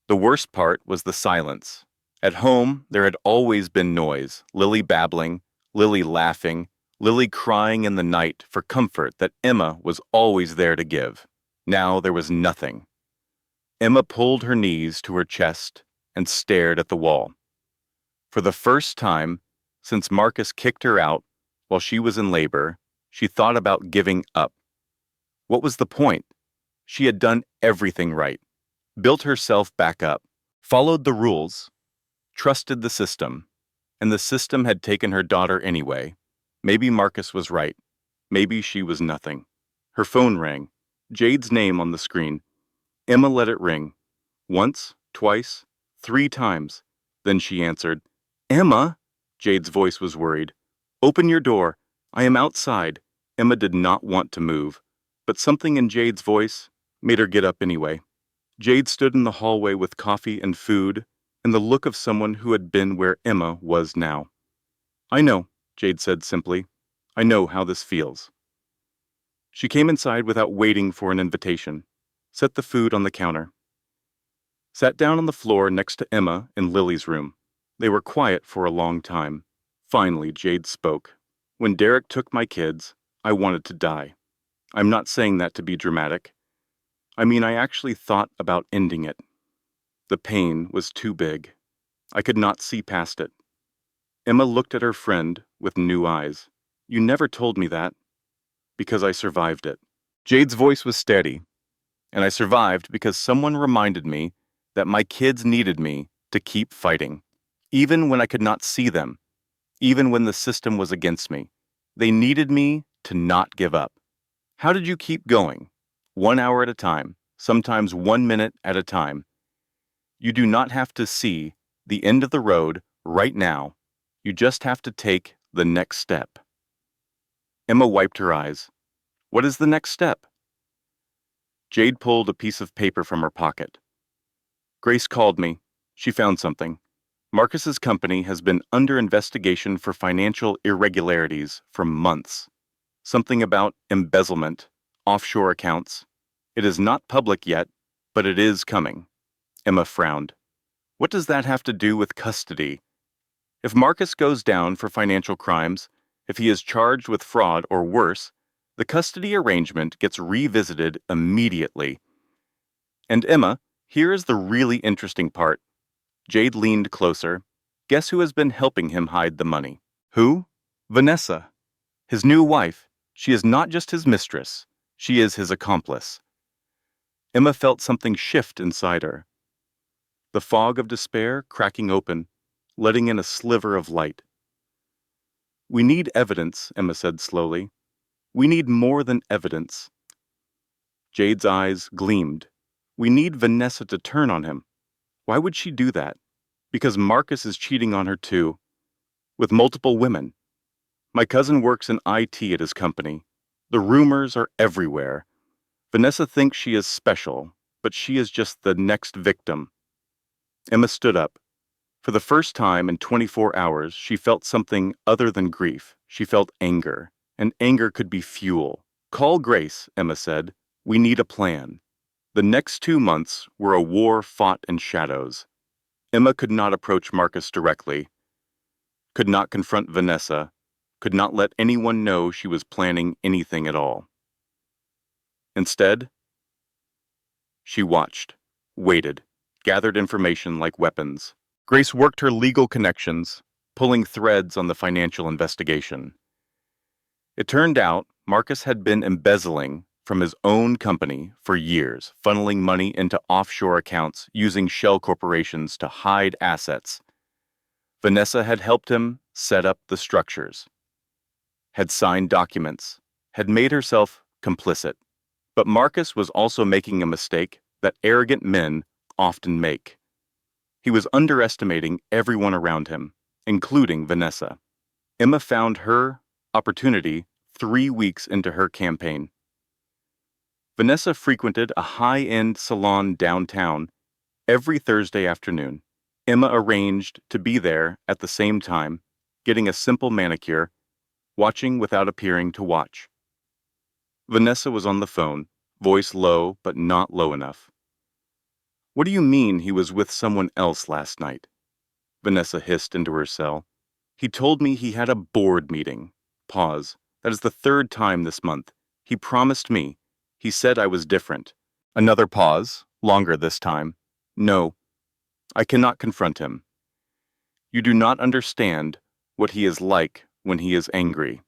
A: The worst part was the silence. At home, there had always been noise, Lily babbling, Lily laughing, Lily crying in the night for comfort that Emma was always there to give. Now there was nothing. Emma pulled her knees to her chest and stared at the wall. For the first time since Marcus kicked her out while she was in labor, she thought about giving up. What was the point? She had done everything right, built herself back up, followed the rules, trusted the system, and the system had taken her daughter anyway. Maybe Marcus was right. Maybe she was nothing. Her phone rang. Jade's name on the screen. Emma let it ring. Once, twice, 3 times. Then she answered. Emma? Jade's voice was worried. Open your door. I am outside. Emma did not want to move, but something in Jade's voice made her get up anyway. Jade stood in the hallway with coffee and food and the look of someone who had been where Emma was now. I know, Jade said simply. I know how this feels. She came inside without waiting for an invitation, set the food on the counter, sat down on the floor next to Emma in Lily's room. They were quiet for a long time. Finally, Jade spoke. When Derek took my kids, I wanted to die. I'm not saying that to be dramatic. I mean, I actually thought about ending it. The pain was too big. I could not see past it. Emma looked at her friend with new eyes. You never told me that. Because I survived it. Jade's voice was steady. And I survived because someone reminded me that my kids needed me to keep fighting. Even when I could not see them. Even when the system was against me. They needed me to not give up. How did you keep going? 1 hour at a time, sometimes 1 minute at a time. You do not have to see the end of the road right now. You just have to take the next step. Emma wiped her eyes. What is the next step? Jade pulled a piece of paper from her pocket. Grace called me. She found something. Marcus's company has been under investigation for financial irregularities for months. Something about embezzlement, offshore accounts. It is not public yet, but it is coming. Emma frowned. What does that have to do with custody? If Marcus goes down for financial crimes, if he is charged with fraud or worse, the custody arrangement gets revisited immediately. And Emma, here is the really interesting part. Jade leaned closer. Guess who has been helping him hide the money? Who? Vanessa. His new wife. She is not just his mistress. She is his accomplice. Emma felt something shift inside her, the fog of despair cracking open, letting in a sliver of light. We need evidence, Emma said slowly. We need more than evidence. Jade's eyes gleamed. We need Vanessa to turn on him. Why would she do that? Because Marcus is cheating on her too, with multiple women. My cousin works in IT at his company. The rumors are everywhere. Vanessa thinks she is special, but she is just the next victim. Emma stood up. For the first time in 24 hours, she felt something other than grief. She felt anger, and anger could be fuel. Call Grace, Emma said. We need a plan. The next 2 months were a war fought in shadows. Emma could not approach Marcus directly, could not confront Vanessa, could not let anyone know she was planning anything at all. Instead, she watched, waited, gathered information like weapons. Grace worked her legal connections, pulling threads on the financial investigation. It turned out Marcus had been embezzling from his own company for years, funneling money into offshore accounts using shell corporations to hide assets. Vanessa had helped him set up the structures, had signed documents, had made herself complicit. But Marcus was also making a mistake that arrogant men often make. He was underestimating everyone around him, including Vanessa. Emma found her opportunity 3 weeks into her campaign. Vanessa frequented a high-end salon downtown every Thursday afternoon. Emma arranged to be there at the same time, getting a simple manicure, watching without appearing to watch. Vanessa was on the phone, voice low but not low enough. What do you mean he was with someone else last night? Vanessa hissed into her cell. He told me he had a board meeting. Pause. That is the 3rd time this month. He promised me. He said I was different. Another pause, longer this time. No, I cannot confront him. You do not understand what he is like when he is angry.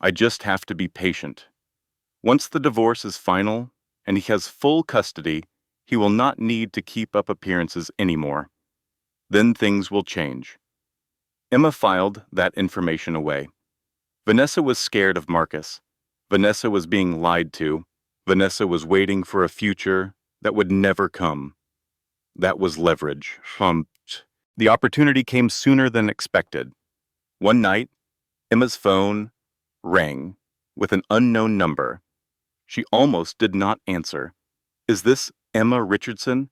A: I just have to be patient. Once the divorce is final and he has full custody, he will not need to keep up appearances anymore. Then things will change. Emma filed that information away. Vanessa was scared of Marcus. Vanessa was being lied to. Vanessa was waiting for a future that would never come. That was leverage. The opportunity came sooner than expected. One night, Emma's phone rang with an unknown number. She almost did not answer. Is this Emma Richardson?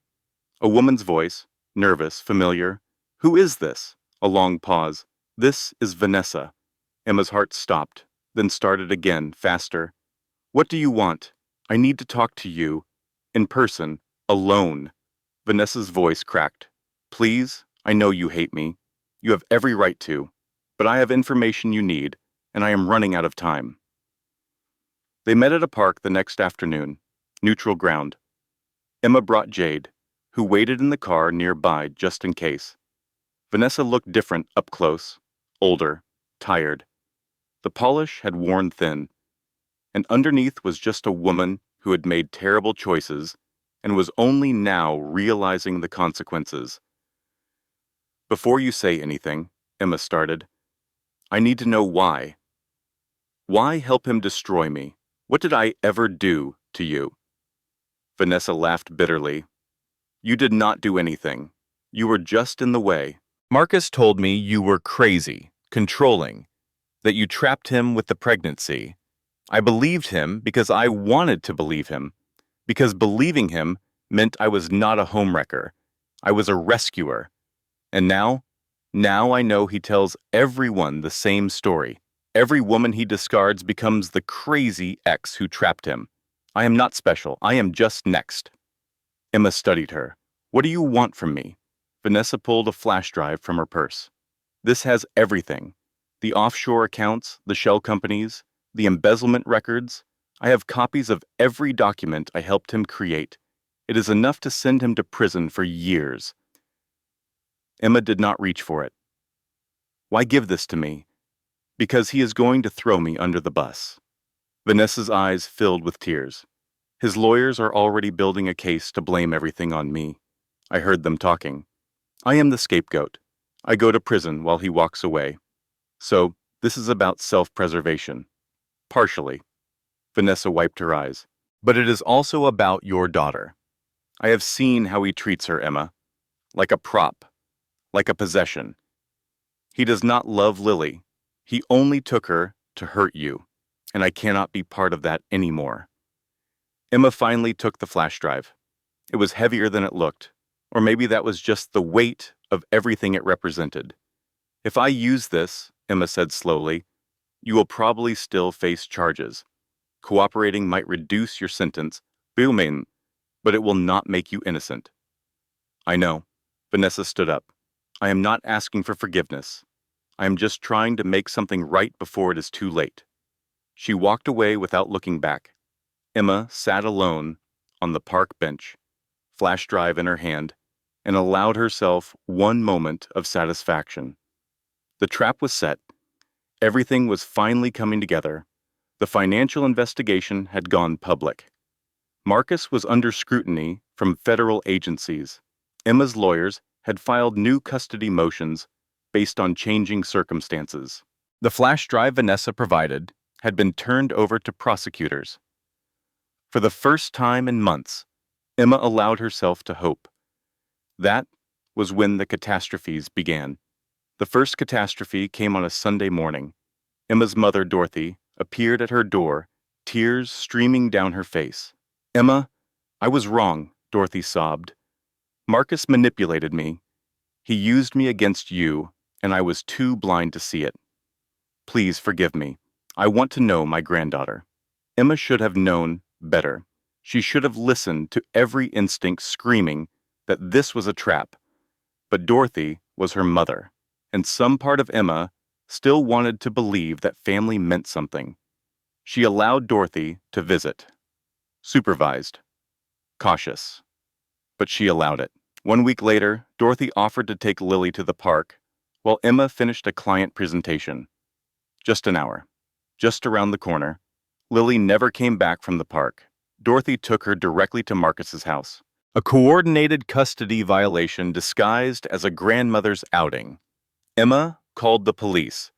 A: A woman's voice, nervous, familiar. Who is this? A long pause. This is Vanessa. Emma's heart stopped, then started again, faster. What do you want? I need to talk to you. In person, alone. Vanessa's voice cracked. Please, I know you hate me. You have every right to. But I have information you need, and I am running out of time. They met at a park the next afternoon, neutral ground. Emma brought Jade, who waited in the car nearby just in case. Vanessa looked different up close, older, tired. The polish had worn thin, and underneath was just a woman who had made terrible choices and was only now realizing the consequences. Before you say anything, Emma started, I need to know why. Why help him destroy me? What did I ever do to you? Vanessa laughed bitterly. You did not do anything. You were just in the way. Marcus told me you were crazy, controlling, that you trapped him with the pregnancy. I believed him because I wanted to believe him, because believing him meant I was not a homewrecker. I was a rescuer. And now I know he tells everyone the same story. Every woman he discards becomes the crazy ex who trapped him. I am not special. I am just next. Emma studied her. What do you want from me? Vanessa pulled a flash drive from her purse. This has everything. The offshore accounts, the shell companies, the embezzlement records. I have copies of every document I helped him create. It is enough to send him to prison for years. Emma did not reach for it. Why give this to me? Because he is going to throw me under the bus. Vanessa's eyes filled with tears. His lawyers are already building a case to blame everything on me. I heard them talking. I am the scapegoat. I go to prison while he walks away. So, this is about self-preservation. Partially. Vanessa wiped her eyes. But it is also about your daughter. I have seen how he treats her, Emma. Like a prop. Like a possession. He does not love Lily. He only took her to hurt you. And I cannot be part of that anymore. Emma finally took the flash drive. It was heavier than it looked. Or maybe that was just the weight of everything it represented. If I use this, Emma said slowly, you will probably still face charges. Cooperating might reduce your sentence, but it will not make you innocent. I know. Vanessa stood up. I am not asking for forgiveness. I am just trying to make something right before it is too late. She walked away without looking back. Emma sat alone on the park bench, flash drive in her hand, and allowed herself one moment of satisfaction. The trap was set. Everything was finally coming together. The financial investigation had gone public. Marcus was under scrutiny from federal agencies. Emma's lawyers had filed new custody motions based on changing circumstances. The flash drive Vanessa provided had been turned over to prosecutors. For the first time in months, Emma allowed herself to hope. That was when the catastrophes began. The first catastrophe came on a Sunday morning. Emma's mother, Dorothy, appeared at her door, tears streaming down her face. Emma, I was wrong, Dorothy sobbed. Marcus manipulated me. He used me against you, and I was too blind to see it. Please forgive me. I want to know my granddaughter. Emma should have known better. She should have listened to every instinct screaming that this was a trap. But Dorothy was her mother, and some part of Emma still wanted to believe that family meant something. She allowed Dorothy to visit. Supervised. Cautious. But she allowed it. 1 week later, Dorothy offered to take Lily to the park, while Emma finished a client presentation. Just an hour. Just around the corner. Lily never came back from the park. Dorothy took her directly to Marcus's house. A coordinated custody violation disguised as a grandmother's outing. Emma called the police.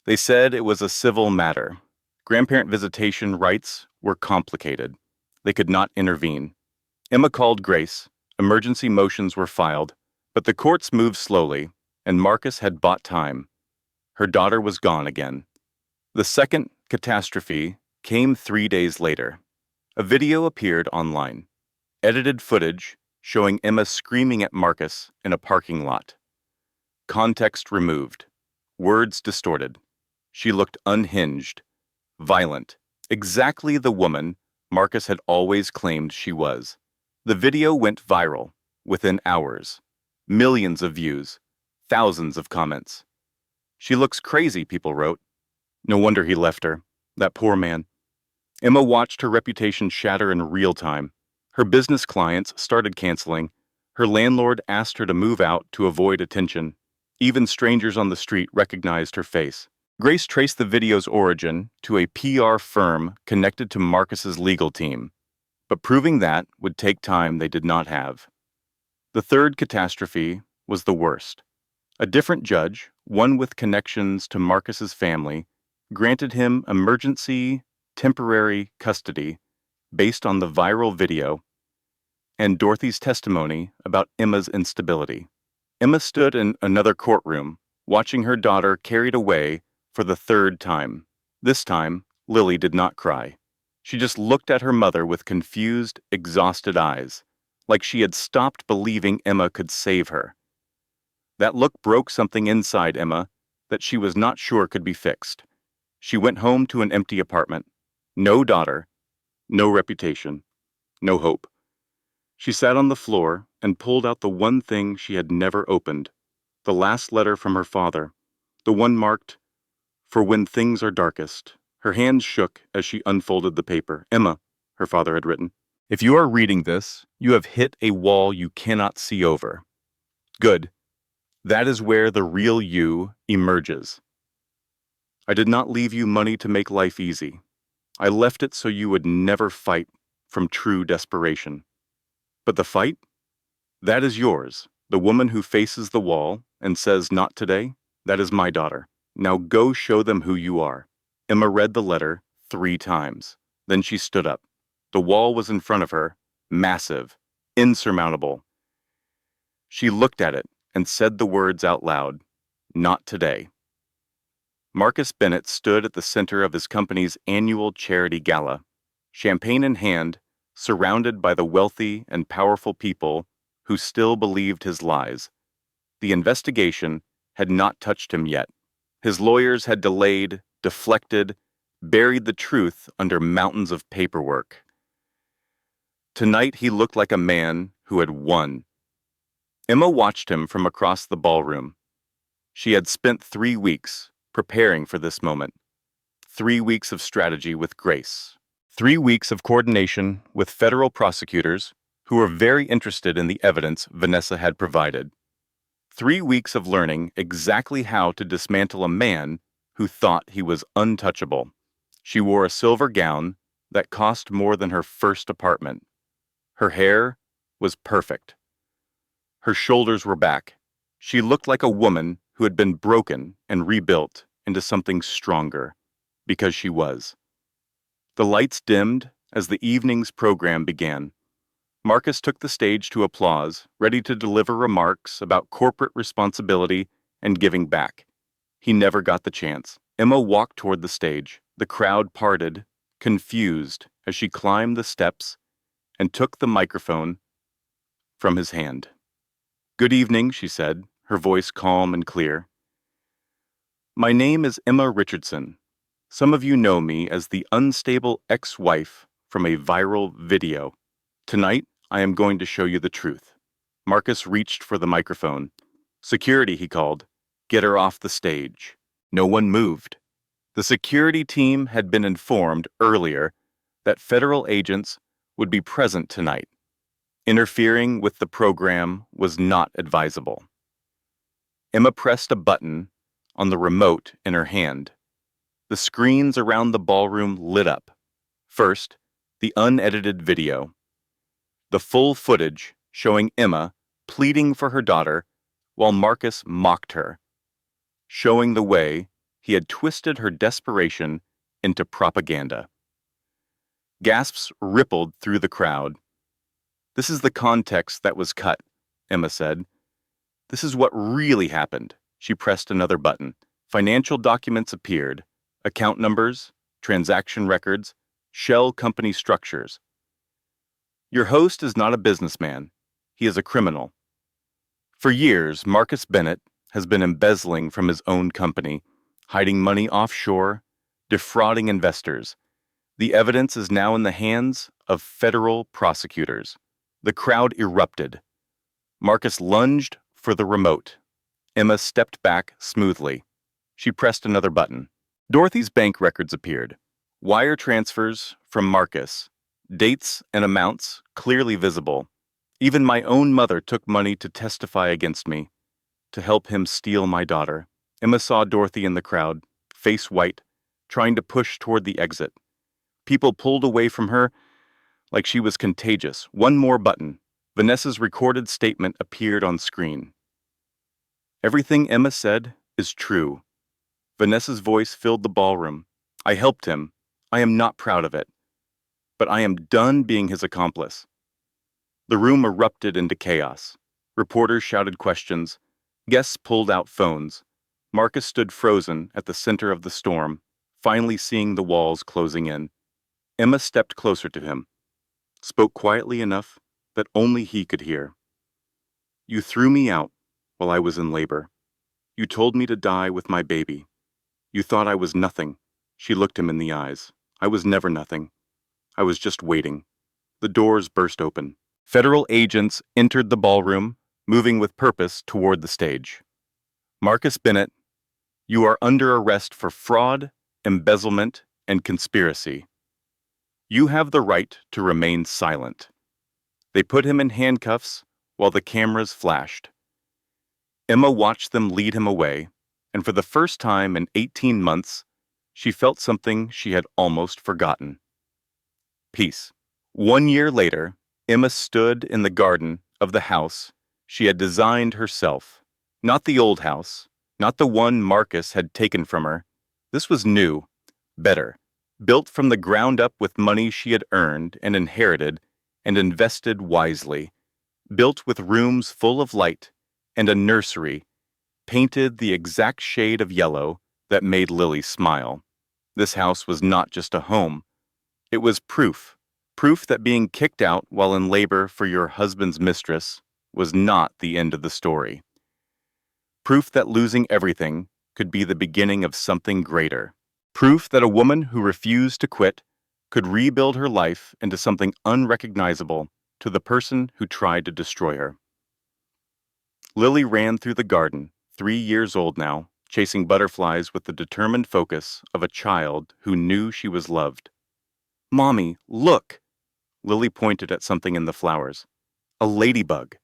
A: They said it was a civil matter. Grandparent visitation rights were complicated. They could not intervene. Emma called Grace. Emergency motions were filed, but the courts moved slowly, and Marcus had bought time. Her daughter was gone again. The second catastrophe came 3 days later. A video appeared online. Edited footage showing Emma screaming at Marcus in a parking lot. Context removed. Words distorted. She looked unhinged, violent, exactly the woman Marcus had always claimed she was. The video went viral within hours. Millions of views, thousands of comments. She looks crazy, people wrote. No wonder he left her. That poor man. Emma watched her reputation shatter in real time. Her business clients started canceling. Her landlord asked her to move out to avoid attention. Even strangers on the street recognized her face. Grace traced the video's origin to a PR firm connected to Marcus's legal team. But proving that would take time they did not have. The third catastrophe was the worst. A different judge, one with connections to Marcus's family, granted him emergency, temporary custody based on the viral video and Dorothy's testimony about Emma's instability. Emma stood in another courtroom, watching her daughter carried away for the third time. This time, Lily did not cry. She just looked at her mother with confused, exhausted eyes, like she had stopped believing Emma could save her. That look broke something inside Emma that she was not sure could be fixed. She went home to an empty apartment. No daughter, no reputation, no hope. She sat on the floor and pulled out the one thing she had never opened, the last letter from her father, the one marked, "For when things are darkest." Her hands shook as she unfolded the paper. "Emma," her father had written, "if you are reading this, you have hit a wall you cannot see over. Good. That is where the real you emerges. I did not leave you money to make life easy. I left it so you would never fight from true desperation. But the fight? That is yours. The woman who faces the wall and says, "Not today," that is my daughter. Now go show them who you are. Emma read the letter 3 times. Then she stood up. The wall was in front of her, massive, insurmountable. She looked at it and said the words out loud, "Not today." Marcus Bennett stood at the center of his company's annual charity gala, champagne in hand, surrounded by the wealthy and powerful people who still believed his lies. The investigation had not touched him yet. His lawyers had delayed, deflected, buried the truth under mountains of paperwork. Tonight he looked like a man who had won. Emma watched him from across the ballroom. She had spent 3 weeks preparing for this moment. 3 weeks of strategy with Grace. 3 weeks of coordination with federal prosecutors who were very interested in the evidence Vanessa had provided. 3 weeks of learning exactly how to dismantle a man who thought he was untouchable. She wore a silver gown that cost more than her first apartment. Her hair was perfect. Her shoulders were back. She looked like a woman who had been broken and rebuilt into something stronger, because she was. The lights dimmed as the evening's program began. Marcus took the stage to applause, ready to deliver remarks about corporate responsibility and giving back. He never got the chance. Emma walked toward the stage. The crowd parted, confused, as she climbed the steps and took the microphone from his hand. "Good evening," she said, her voice calm and clear. "My name is Emma Richardson. Some of you know me as the unstable ex-wife from a viral video. Tonight, I am going to show you the truth." Marcus reached for the microphone. "Security," he called. "Get her off the stage." No one moved. The security team had been informed earlier that federal agents would be present tonight. Interfering with the program was not advisable. Emma pressed a button on the remote in her hand. The screens around the ballroom lit up. First, the unedited video. The full footage showing Emma pleading for her daughter while Marcus mocked her, showing the way he had twisted her desperation into propaganda. Gasps rippled through the crowd. "This is the context that was cut," Emma said. "This is what really happened." She pressed another button. Financial documents appeared. Account numbers, transaction records, shell company structures. "Your host is not a businessman. He is a criminal." For years, Marcus Bennett has been embezzling from his own company, hiding money offshore, defrauding investors. The evidence is now in the hands of federal prosecutors. The crowd erupted. Marcus lunged for the remote. Emma stepped back smoothly. She pressed another button. Dorothy's bank records appeared. Wire transfers from Marcus. Dates and amounts clearly visible. Even my own mother took money to testify against me, to help him steal my daughter. Emma saw Dorothy in the crowd, face white, trying to push toward the exit. People pulled away from her like she was contagious. One more button. Vanessa's recorded statement appeared on screen. "Everything Emma said is true." Vanessa's voice filled the ballroom. "I helped him. I am not proud of it. But I am done being his accomplice." The room erupted into chaos. Reporters shouted questions. Guests pulled out phones. Marcus stood frozen at the center of the storm, finally seeing the walls closing in. Emma stepped closer to him, spoke quietly enough that only he could hear. "You threw me out while I was in labor. You told me to die with my baby. You thought I was nothing." She looked him in the eyes. "I was never nothing. I was just waiting." The doors burst open. Federal agents entered the ballroom, moving with purpose toward the stage. "Marcus Bennett, you are under arrest for fraud, embezzlement, and conspiracy. You have the right to remain silent." They put him in handcuffs while the cameras flashed. Emma watched them lead him away, and for the first time in 18 months, she felt something she had almost forgotten. Peace. 1 year later, Emma stood in the garden of the house she had designed herself. Not the old house, not the one Marcus had taken from her. This was new, better, built from the ground up with money she had earned and inherited and invested wisely, built with rooms full of light and a nursery painted the exact shade of yellow that made Lily smile. This house was not just a home. It was proof that being kicked out while in labor for your husband's mistress was not the end of the story. Proof that losing everything could be the beginning of something greater. Proof that a woman who refused to quit could rebuild her life into something unrecognizable to the person who tried to destroy her. Lily ran through the garden, 3 years old now, chasing butterflies with the determined focus of a child who knew she was loved. "Mommy, look!" Lily pointed at something in the flowers. "A ladybug."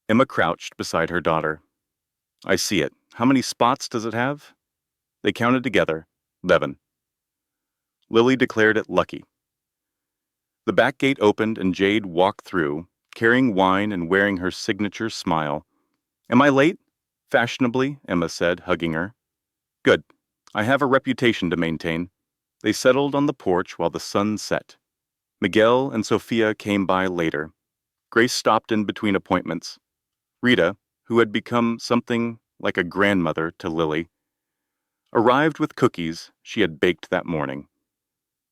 A: Emma crouched beside her daughter. "I see it. How many spots does it have?" They counted together. 11. Lily declared it lucky. The back gate opened and Jade walked through, carrying wine and wearing her signature smile. "Am I late?" "Fashionably," Emma said, hugging her. "Good. I have a reputation to maintain." They settled on the porch while the sun set. Miguel and Sophia came by later. Grace stopped in between appointments. Rita, who had become something like a grandmother to Lily, arrived with cookies she had baked that morning.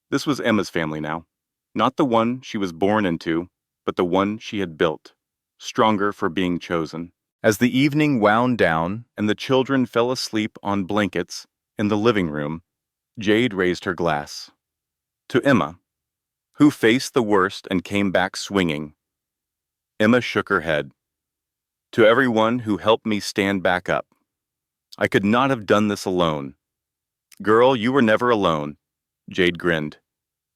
A: This was Emma's family now. Not the one she was born into, but the one she had built, stronger for being chosen. As the evening wound down and the children fell asleep on blankets in the living room, Jade raised her glass. To Emma, who faced the worst and came back swinging. Emma shook her head. To everyone who helped me stand back up. I could not have done this alone. Girl, you were never alone. Jade grinned.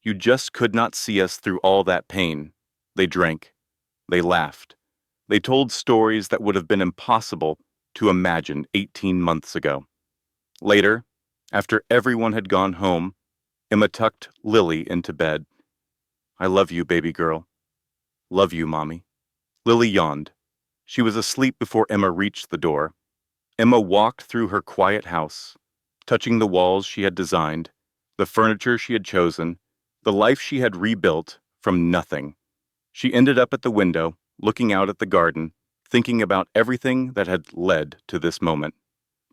A: You just could not see us through all that pain. They drank. They laughed. They told stories that would have been impossible to imagine 18 months ago. Later, after everyone had gone home, Emma tucked Lily into bed. I love you, baby girl. Love you, Mommy. Lily yawned. She was asleep before Emma reached the door. Emma walked through her quiet house, touching the walls she had designed, the furniture she had chosen, the life she had rebuilt from nothing. She ended up at the window, looking out at the garden, thinking about everything that had led to this moment.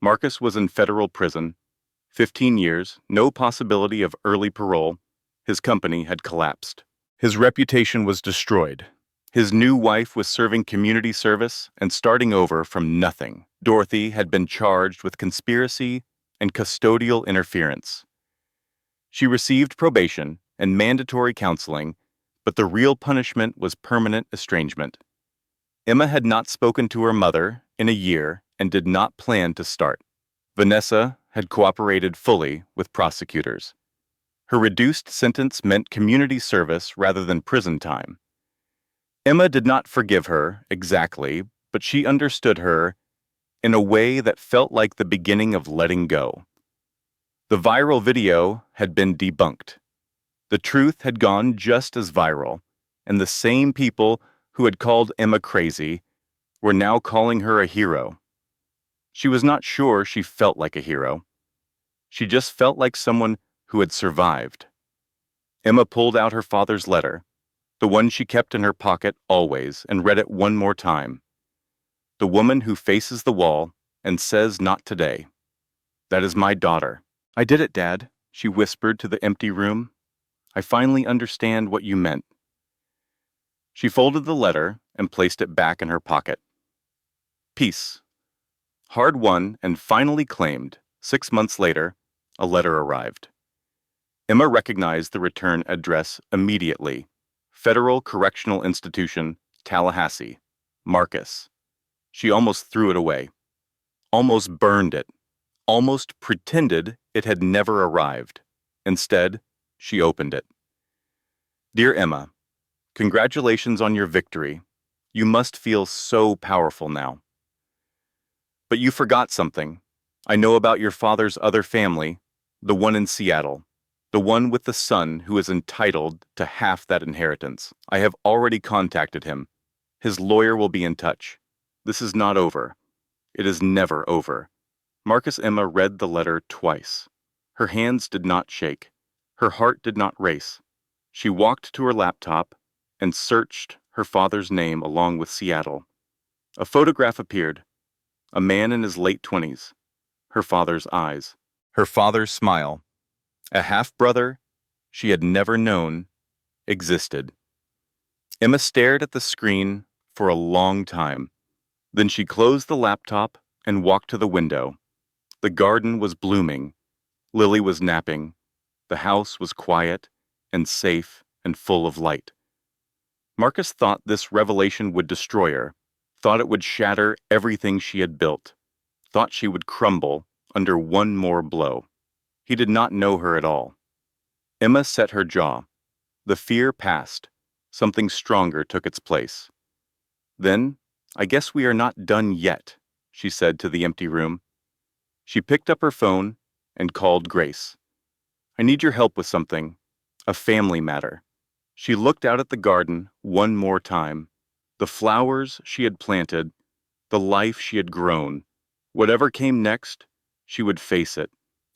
A: Marcus was in federal prison. 15 years, no possibility of early parole. His company had collapsed. His reputation was destroyed. His new wife was serving community service and starting over from nothing. Dorothy had been charged with conspiracy and custodial interference. She received probation and mandatory counseling, but the real punishment was permanent estrangement. Emma had not spoken to her mother in a year and did not plan to start. Vanessa had cooperated fully with prosecutors. Her reduced sentence meant community service rather than prison time. Emma did not forgive her exactly, but she understood her in a way that felt like the beginning of letting go. The viral video had been debunked. The truth had gone just as viral, and the same people who had called Emma crazy were now calling her a hero. She was not sure she felt like a hero. She just felt like someone who had survived. Emma pulled out her father's letter, the one she kept in her pocket always, and read it one more time. The woman who faces the wall and says not today. That is my daughter. I did it, Dad, she whispered to the empty room. I finally understand what you meant. She folded the letter and placed it back in her pocket. Peace. Hard won and finally claimed, 6 months later, a letter arrived. Emma recognized the return address immediately. Federal Correctional Institution, Tallahassee. Marcus. She almost threw it away. Almost burned it. Almost pretended it had never arrived. Instead, she opened it. Dear Emma, congratulations on your victory. You must feel so powerful now. But you forgot something. I know about your father's other family, the one in Seattle, The one with the son who is entitled to half that inheritance. I have already contacted him. His lawyer will be in touch. This is not over. It is never over. Marcus Emma read the letter twice. Her hands did not shake. Her heart did not race. She walked to her laptop and searched her father's name along with Seattle. A photograph appeared. A man in his late 20s. Her father's eyes. Her father's smile. A half-brother she had never known existed. Emma stared at the screen for a long time. Then she closed the laptop and walked to the window. The garden was blooming. Lily was napping. The house was quiet and safe and full of light. Marcus thought this revelation would destroy her, thought it would shatter everything she had built, thought she would crumble under one more blow. He did not know her at all. Emma set her jaw. The fear passed. Something stronger took its place. Then, I guess we are not done yet, she said to the empty room. She picked up her phone and called Grace. I need your help with something, a family matter. She looked out at the garden one more time. The flowers she had planted, the life she had grown. Whatever came next, she would face it.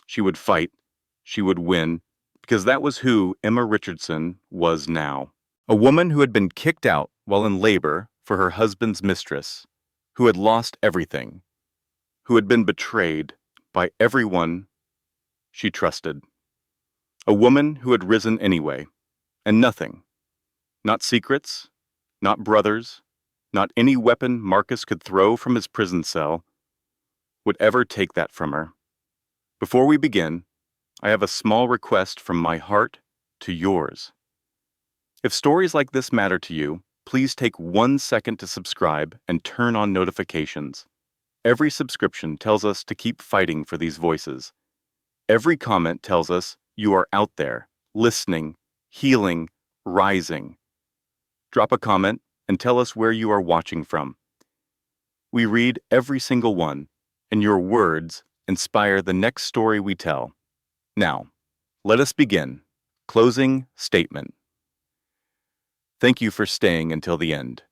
A: She would fight. She would win, because that was who Emma Richardson was now. A woman who had been kicked out while in labor for her husband's mistress, who had lost everything, who had been betrayed by everyone she trusted. A woman who had risen anyway, and nothing, not secrets, not brothers, not any weapon Marcus could throw from his prison cell, would ever take that from her. Before we begin, I have a small request from my heart to yours. If stories like this matter to you, please take 1 second to subscribe and turn on notifications. Every subscription tells us to keep fighting for these voices. Every comment tells us you are out there, listening, healing, rising. Drop a comment and tell us where you are watching from. We read every single one, and your words inspire the next story we tell. Now, let us begin. Closing statement. Thank you for staying until the end.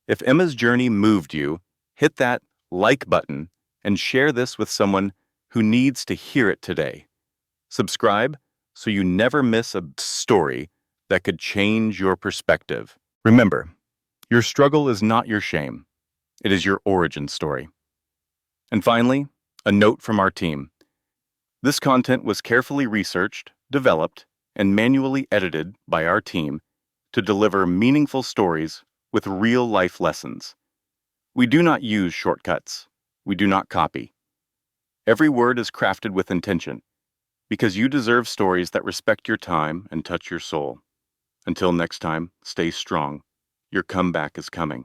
A: If Emma's journey moved you, hit that like button and share this with someone who needs to hear it today. Subscribe so you never miss a story that could change your perspective. Remember, your struggle is not your shame. It is your origin story. And finally, a note from our team. This content was carefully researched, developed, and manually edited by our team to deliver meaningful stories with real-life lessons. We do not use shortcuts. We do not copy. Every word is crafted with intention, because you deserve stories that respect your time and touch your soul. Until next time, stay strong. Your comeback is coming.